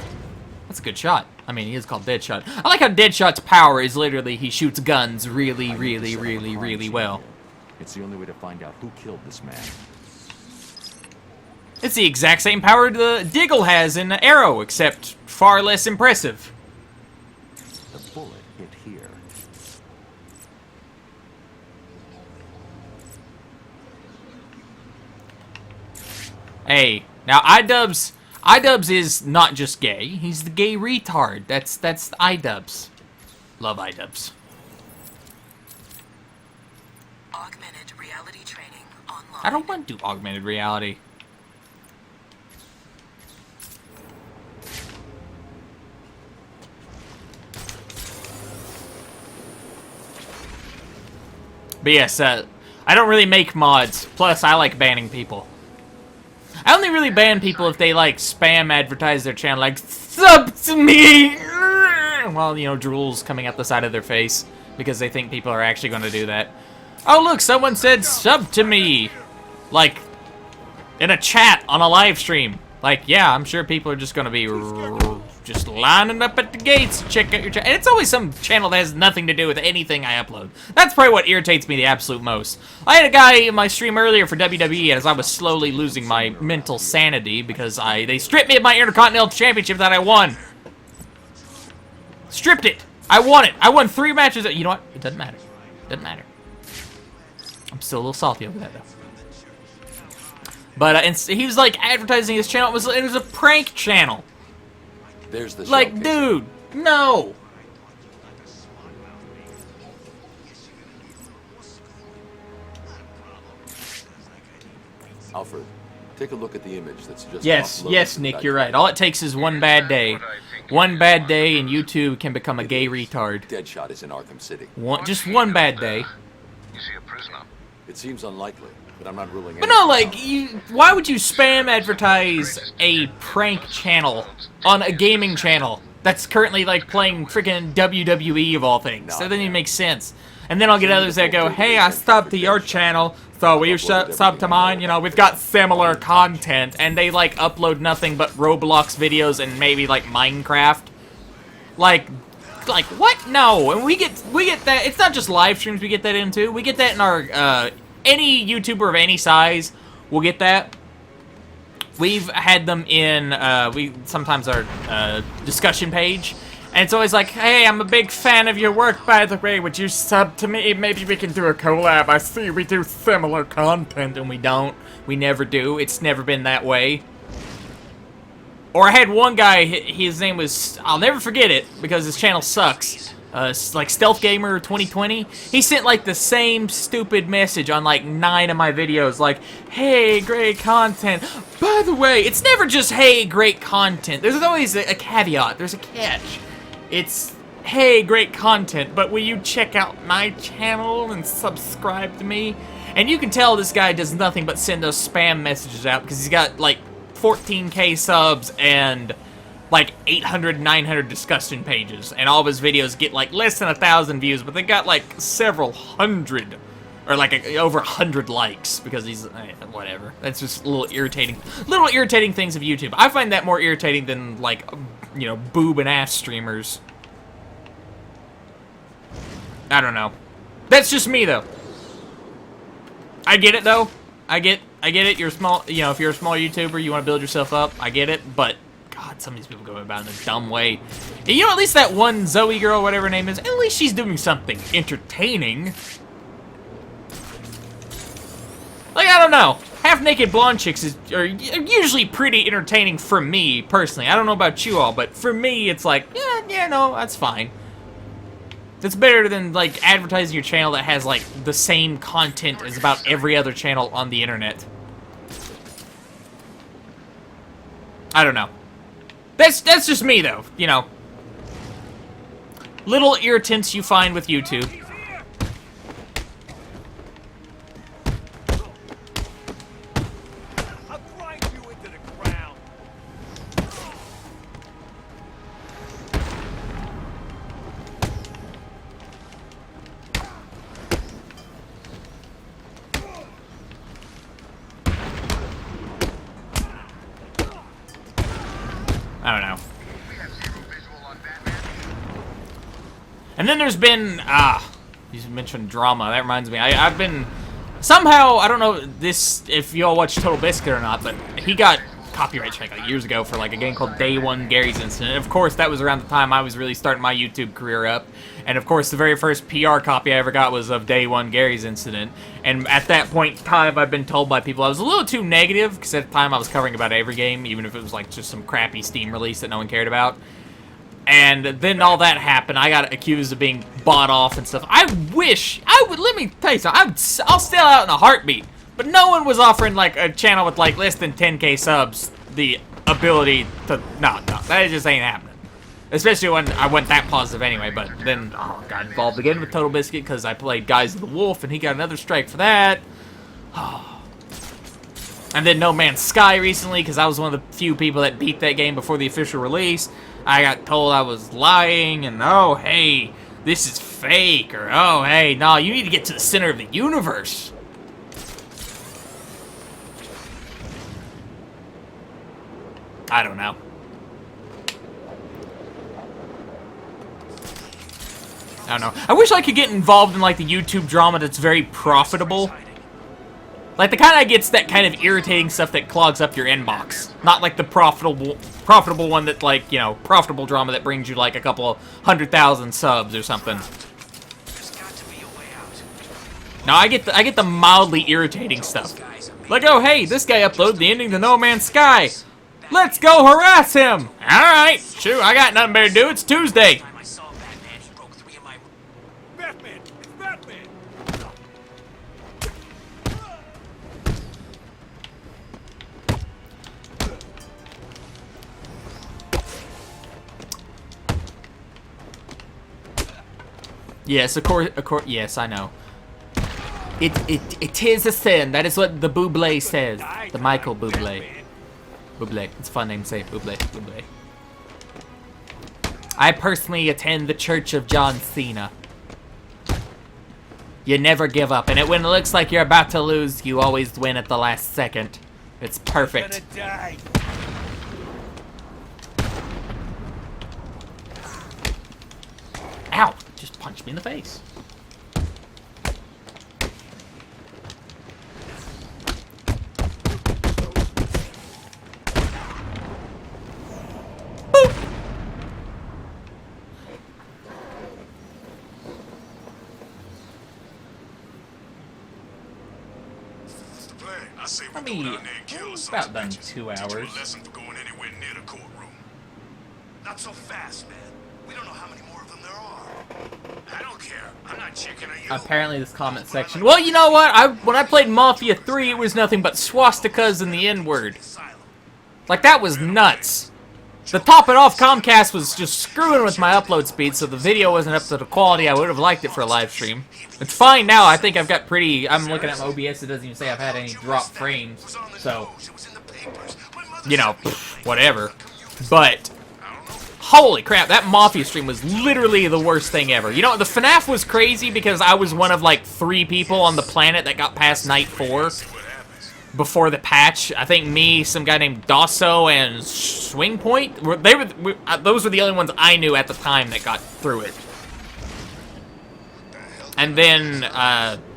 That's a good shot. I mean, he is called Deadshot. I like how Deadshot's power is literally he shoots guns really, really, really, really well. It's the only way to find out who killed this man. It's the exact same power the Diggle has in Arrow, except far less impressive. The bullet hit here. Hey, now iDubbbz is not just gay. He's the gay retard. That's iDubbbz. Love iDubbbz. Augmented reality training online. I don't want to do augmented reality. But yes, I don't really make mods. Plus, I like banning people. I only really ban people if they, like, spam advertise their channel, like, sub to me! Well, you know, drools coming out the side of their face because they think people are actually going to do that. Oh, look, someone said sub to me! Like, in a chat on a live stream. Like, yeah, I'm sure people are just going to be just lining up at the gates to check out your channel. And it's always some channel that has nothing to do with anything I upload. That's probably what irritates me the absolute most. I had a guy in my stream earlier for WWE as I was slowly losing my mental sanity because they stripped me of my Intercontinental Championship that I won. Stripped it. I won it. I won 3 matches. You know what? It doesn't matter. It doesn't matter. I'm still a little salty over that, though. But and he was like advertising his channel. It was a prank channel. There's the like, showcase. dude, no. Alfred, take a look at the image that's just Yes, uploaded yes, to Nick, Deadshot. you're right. All it takes is one bad day. One bad day, and YouTube can become a gay retard. Deadshot is in Arkham City. Just one bad day. You see a prisoner? It seems unlikely, but I'm not ruling But anything no, like, out. why would you spam advertise a prank channel on a gaming channel that's currently, like, playing freaking WWE of all things? That doesn't even make sense. And then I'll get others that go, hey, I subbed to your channel, so will you sub to mine? You know, we've got similar content. And they, like, upload nothing but Roblox videos and maybe, like, Minecraft. Like, what? No. And we get that. It's not just live streams we get that into. We get that in our, any YouTuber of any size will get that. We've had them in, sometimes our, discussion page. And it's always like, hey, I'm a big fan of your work, by the way. Would you sub to me? Maybe we can do a collab. I see we do similar content, and we don't. We never do. It's never been that way. Or I had one guy, his name was, I'll never forget it, because his channel sucks. Like Stealth Gamer 2020. He sent like the same stupid message on like 9 of my videos, like, hey, great content. By the way, it's never just, hey, great content. There's always a caveat. There's a catch. It's, hey, great content, but will you check out my channel and subscribe to me? And you can tell this guy does nothing but send those spam messages out because he's got like 14K subs and like 800, 900 discussion pages. And all of his videos get like less than 1,000 views, but they got like several hundred, or like over 100 likes because he's, whatever. That's just little irritating things of YouTube. I find that more irritating than like, you know, boob and ass streamers. I don't know. That's just me though. I get it though. I get it. You're small, you know, if you're a small YouTuber, you want to build yourself up. I get it, but God, some of these people go about it in a dumb way. And, you know, at least that one Zoe girl, whatever her name is, at least she's doing something entertaining. Like, I don't know. Half-naked blonde chicks are usually pretty entertaining for me, personally. I don't know about you all, but for me, it's like, yeah, no, that's fine. That's better than, like, advertising your channel that has, like, the same content as about every other channel on the internet. I don't know. That's just me, though, you know. Little irritants you find with YouTube. I don't know. And then there's been, you mentioned drama. That reminds me. I've been, somehow, I don't know this, if y'all watch Total Biscuit or not, but he got copyright strike like years ago for like a game called Day One Gary's Incident. Of course, that was around the time I was really starting my YouTube career up. And of course, the very first PR copy I ever got was of Day One Gary's Incident. And at that point in time, I've been told by people I was a little too negative, because at the time I was covering about every game, even if it was like just some crappy Steam release that no one cared about. And then all that happened. I got accused of being bought off and stuff. I wish, let me tell you something, I'll sell out in a heartbeat. But no one was offering like a channel with like less than 10K subs the ability to, no, that just ain't happening. Especially when I went that positive anyway, but then got involved again with Total Biscuit because I played Guys of the Wolf and he got another strike for that. And then No Man's Sky recently because I was one of the few people that beat that game before the official release. I got told I was lying and, oh, hey, this is fake, or, oh, hey, no, you need to get to the center of the universe. I don't know. I don't know. I wish I could get involved in, like, the YouTube drama that's very profitable. Like, the kind that gets that kind of irritating stuff that clogs up your inbox. Not like the profitable one that, like, you know, profitable drama that brings you, like, a couple 100,000 subs or something. No, I get the mildly irritating stuff. Like, oh, hey, this guy uploaded the ending to No Man's Sky. Let's go harass him. Alright, shoot, I got nothing better to do. It's Tuesday. Yes, of course, yes, I know. It is a sin. That is what the Bublé says. The Michael Bublé. Bublé. It's a fun name to say. Bublé. Bublé. I personally attend the Church of John Cena. You never give up, and when it looks like you're about to lose, you always win at the last second. It's perfect. Ow! Just punched me in the face. I mean, about done 2 hours. Not so fast, man. We don't know how many more of them there are. I don't care. I'm not checking on you. Apparently this comment section. Well, you know what? When I played Mafia 3, it was nothing but swastikas and the N-word. Like, that was nuts. To top it off, Comcast was just screwing with my upload speed, so the video wasn't up to the quality I would have liked it for a live stream. It's fine now. I think I've got pretty... I'm looking at my OBS. It doesn't even say I've had any drop frames. So, you know, whatever. But... holy crap, that Mafia stream was literally the worst thing ever. You know, the FNAF was crazy because I was one of, like, 3 people on the planet that got past Night 4 before the patch. I think me, some guy named Dosso, and Swing Point, those were the only ones I knew at the time that got through it. And then,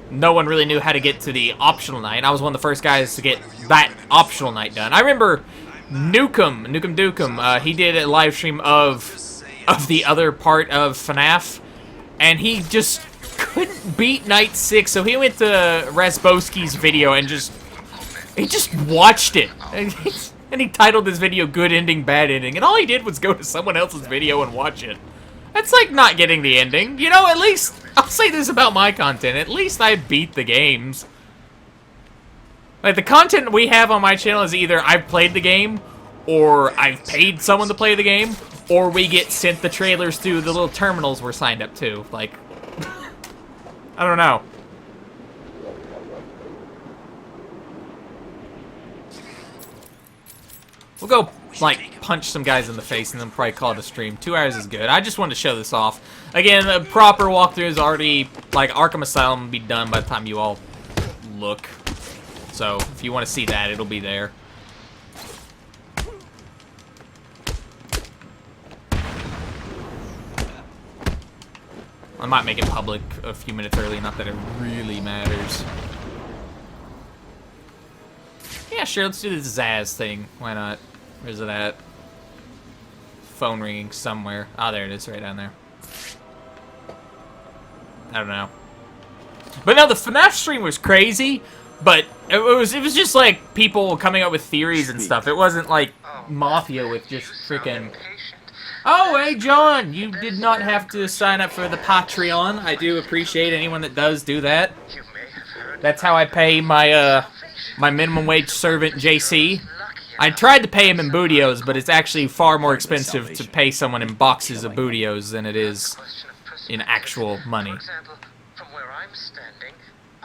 no one really knew how to get to the optional night, and I was one of the first guys to get that optional night done. I remember... Nukem Dukem, he did a live stream of the other part of FNAF, and he just couldn't beat Night 6, so he went to Rasbowski's video and he just watched it, and he titled his video Good Ending, Bad Ending, and all he did was go to someone else's video and watch it. That's like not getting the ending, you know, at least, I'll say this about my content, at least I beat the games. Like, the content we have on my channel is either I've played the game, or I've paid someone to play the game, or we get sent the trailers through the little terminals we're signed up to. Like, I don't know. We'll go, like, punch some guys in the face and then probably call it a stream. 2 hours is good. I just wanted to show this off. Again, a proper walkthrough is already, like, Arkham Asylum will be done by the time you all look. So, if you want to see that, it'll be there. I might make it public a few minutes early, not that it really matters. Yeah, sure, let's do the Zaz thing. Why not? Where's it at? Phone ringing somewhere. Ah, there it is, right down there. I don't know. But no, the FNAF stream was crazy. But it was just like people coming up with theories and stuff. It wasn't like Mafia with just freaking... Oh, hey, John, you did not have to sign up for the Patreon. I do appreciate anyone that does do that. That's how I pay my my minimum wage servant, JC. I tried to pay him in bootios, but it's actually far more expensive to pay someone in boxes of bootios than it is in actual money.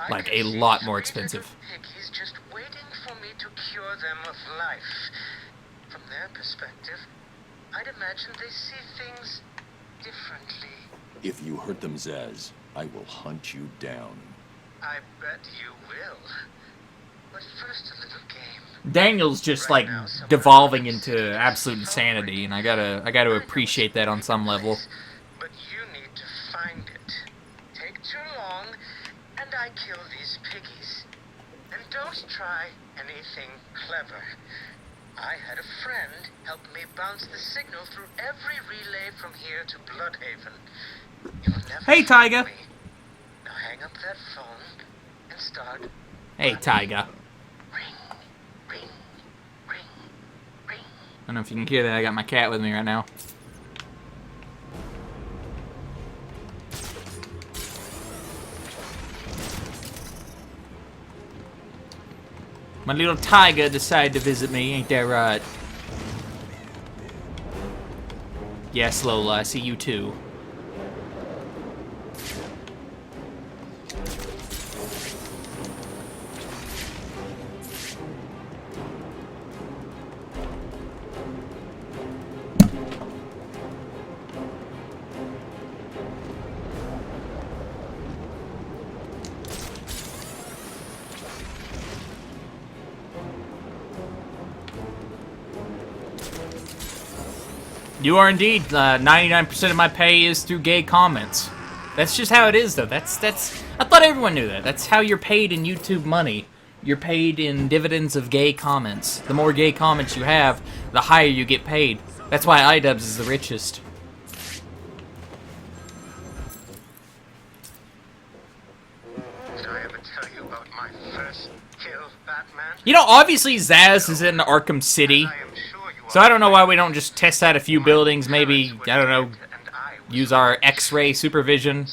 Like, a lot more expensive. He's just waiting for me to cure them of life. From their perspective, I'd imagine they see things differently. If you hurt them, Zaz, I will hunt you down. I bet you will. But first, a little game. Daniel's just like devolving into absolute insanity, and I gotta appreciate that on some level. But you need to find it. Take too long, and I kill these piggies. And don't try anything clever. I had a friend help me bounce the signal through every relay from here to Bloodhaven. You'll never Hey, Tyga. me. Now hang up that phone and start. Hey, Tyga. I don't know if you can hear that. I got my cat with me right now. My little tiger decided to visit me, ain't that right? Yes, Lola, I see you too. You are indeed. 99% of my pay is through gay comments. That's just how it is, though. That's. I thought everyone knew that. That's how you're paid in YouTube money. You're paid in dividends of gay comments. The more gay comments you have, the higher you get paid. That's why iDubbbz is the richest. Did I ever tell you about my first kill, Batman? You know, obviously Zaz is in Arkham City. So I don't know why we don't just test out a few buildings, maybe, I don't know, use our X-ray supervision.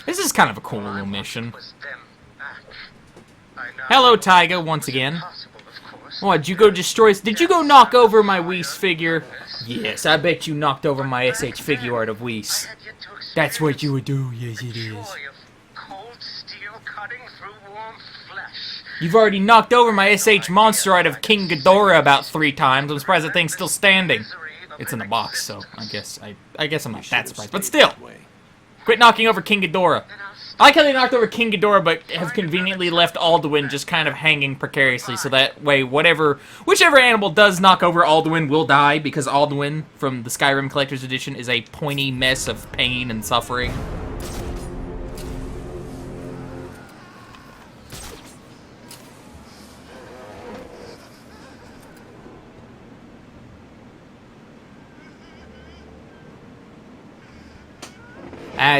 This is kind of a cool little mission. Hello, Tyga, once again. What, did you go destroy... Did you go knock over my Whis figure? Yes, I bet you knocked over my SH figure art of Whis. That's what you would do, yes it is. You've already knocked over my SH monster art of King Ghidorah about 3 times. I'm surprised that thing's still standing. It's in the box, so I guess I'm not that surprised. But still, quit knocking over King Ghidorah. I like how they knocked over King Ghidorah, but have conveniently left Alduin just kind of hanging precariously, so that way whichever animal does knock over Alduin will die, because Alduin from the Skyrim Collector's Edition is a pointy mess of pain and suffering.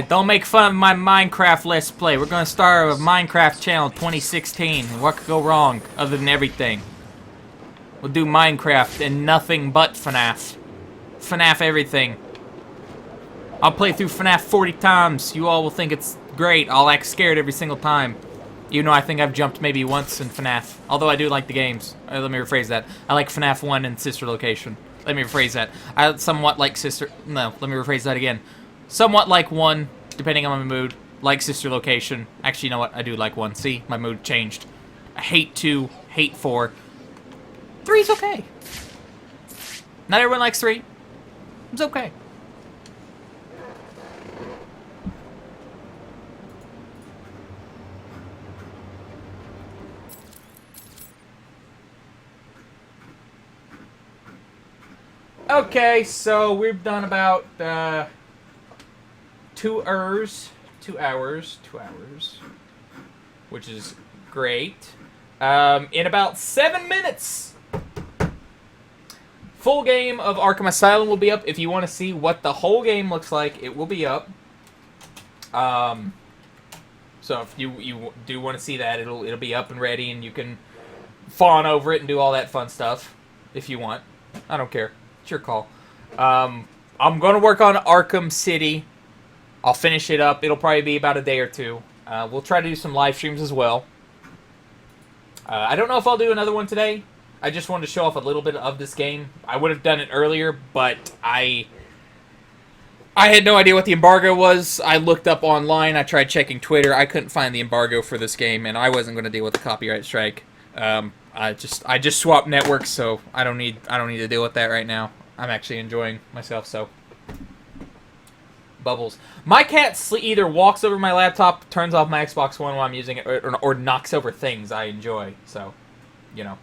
Don't make fun of my Minecraft Let's Play. We're gonna start a Minecraft channel 2016. What could go wrong other than everything? We'll do Minecraft and nothing but FNAF. FNAF everything. I'll play through FNAF 40 times. You all will think it's great. I'll act scared every single time. Even though I think I've jumped maybe once in FNAF. Although I do like the games. Let me rephrase that. I like FNAF 1 and Sister Location. Let me rephrase that. I somewhat like Sister... No, let me rephrase that again. Somewhat like 1, depending on my mood. Like Sister Location. Actually, you know what? I do like 1. See? My mood changed. I hate 2. Hate 4. 3's okay. Not everyone likes 3. It's okay. Okay, so we've done about 2 hours, which is great. In about 7 minutes, full game of Arkham Asylum will be up. If you want to see what the whole game looks like, it will be up. So if you do want to see that, it'll be up and ready, and you can fawn over it and do all that fun stuff if you want. I don't care. It's your call. I'm gonna work on Arkham City. I'll finish it up. It'll probably be about a day or 2. We'll try to do some live streams as well. I don't know if I'll do another one today. I just wanted to show off a little bit of this game. I would have done it earlier, but I had no idea what the embargo was. I looked up online. I tried checking Twitter. I couldn't find the embargo for this game, and I wasn't going to deal with the copyright strike. I just swapped networks, so I don't need to deal with that right now. I'm actually enjoying myself. So, Bubbles. My cat either walks over my laptop, turns off my Xbox One while I'm using it, or knocks over things I enjoy. So, you know.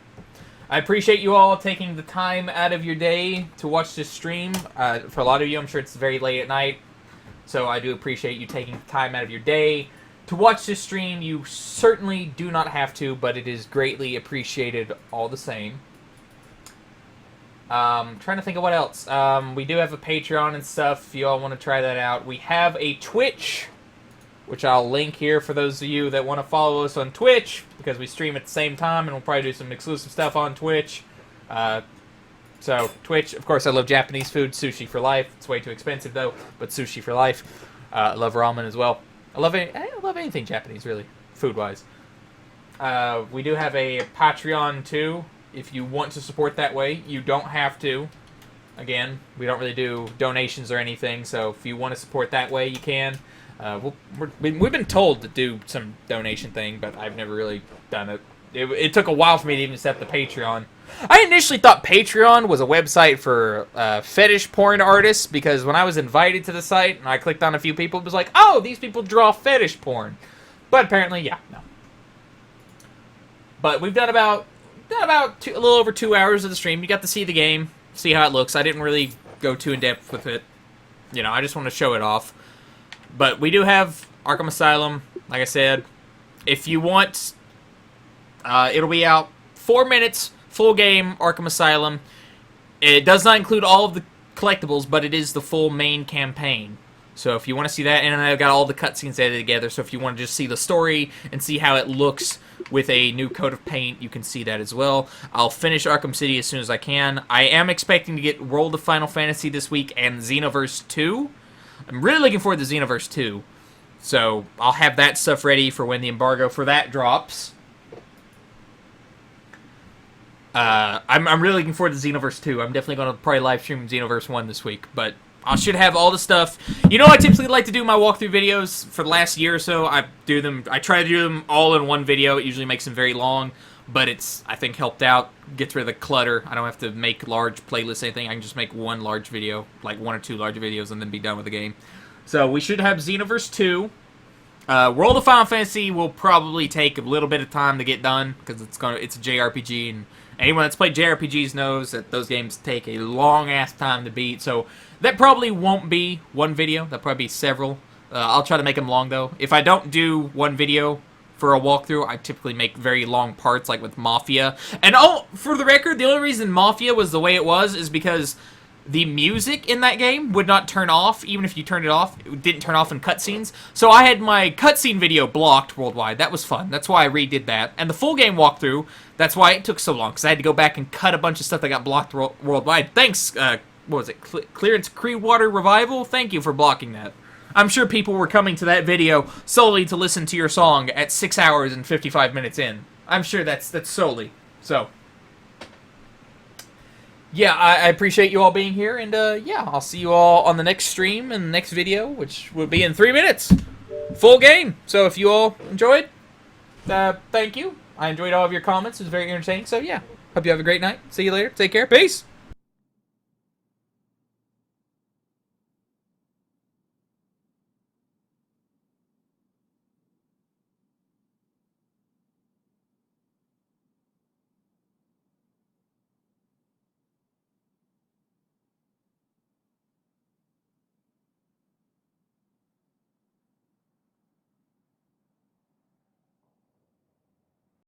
I appreciate you all taking the time out of your day to watch this stream. For a lot of you, I'm sure it's very late at night. So I do appreciate you taking time out of your day to watch this stream. You certainly do not have to, but it is greatly appreciated all the same. Trying to think of what else. We do have a Patreon and stuff if you all want to try that out. We have a Twitch, which I'll link here for those of you that want to follow us on Twitch, because we stream at the same time, and we'll probably do some exclusive stuff on Twitch. So, Twitch, of course, I love Japanese food, sushi for life. It's way too expensive, though, but sushi for life. I love ramen as well. I love anything Japanese, really, food-wise. We do have a Patreon, too, if you want to support that way. You don't have to. Again, we don't really do donations or anything, so if you want to support that way, you can. We've been told to do some donation thing, but I've never really done it. It took a while for me to even set the Patreon. I initially thought Patreon was a website for fetish porn artists, because when I was invited to the site and I clicked on a few people, it was like, oh, these people draw fetish porn. But apparently, yeah, no. But we've done about a little over 2 hours of the stream. You got to see the game, see how it looks. I didn't really go too in depth with it. You know, I just want to show it off. But we do have Arkham Asylum, like I said. If you want, it'll be out 4 minutes, full game, Arkham Asylum. It does not include all of the collectibles, but it is the full main campaign. So if you want to see that, and I've got all the cutscenes edited together, so if you want to just see the story and see how it looks with a new coat of paint, you can see that as well. I'll finish Arkham City as soon as I can. I am expecting to get World of Final Fantasy this week and Xenoverse 2. I'm really looking forward to Xenoverse 2. So, I'll have that stuff ready for when the embargo for that drops. I'm really looking forward to Xenoverse 2. I'm definitely going to probably live stream Xenoverse 1 this week. But I should have all the stuff. You know, I typically like to do my walkthrough videos for the last year or so. I try to do them all in one video. It usually makes them very long. But it's, I think, helped out. Gets rid of the clutter. I don't have to make large playlists or anything. I can just make one large video, like 1 or 2 large videos, and then be done with the game. So we should have Xenoverse 2. World of Final Fantasy will probably take a little bit of time to get done, because it's a JRPG, and anyone that's played JRPGs knows that those games take a long-ass time to beat. So that probably won't be one video. That'll probably be several. I'll try to make them long, though. If I don't do one video for a walkthrough, I typically make very long parts, like with Mafia. And for the record, the only reason Mafia was the way it was is because the music in that game would not turn off, even if you turned it off. It didn't turn off in cutscenes. So I had my cutscene video blocked worldwide. That was fun. That's why I redid that. And the full game walkthrough, that's why it took so long, because I had to go back and cut a bunch of stuff that got blocked worldwide. Thanks, what was it, Clearance Creedwater Revival? Thank you for blocking that. I'm sure people were coming to that video solely to listen to your song at 6 hours and 55 minutes in. I'm sure that's solely. So, yeah, I appreciate you all being here, and yeah, I'll see you all on the next stream and the next video, which will be in 3 minutes. Full game. So if you all enjoyed, thank you. I enjoyed all of your comments. It was very entertaining. So yeah, hope you have a great night. See you later. Take care. Peace.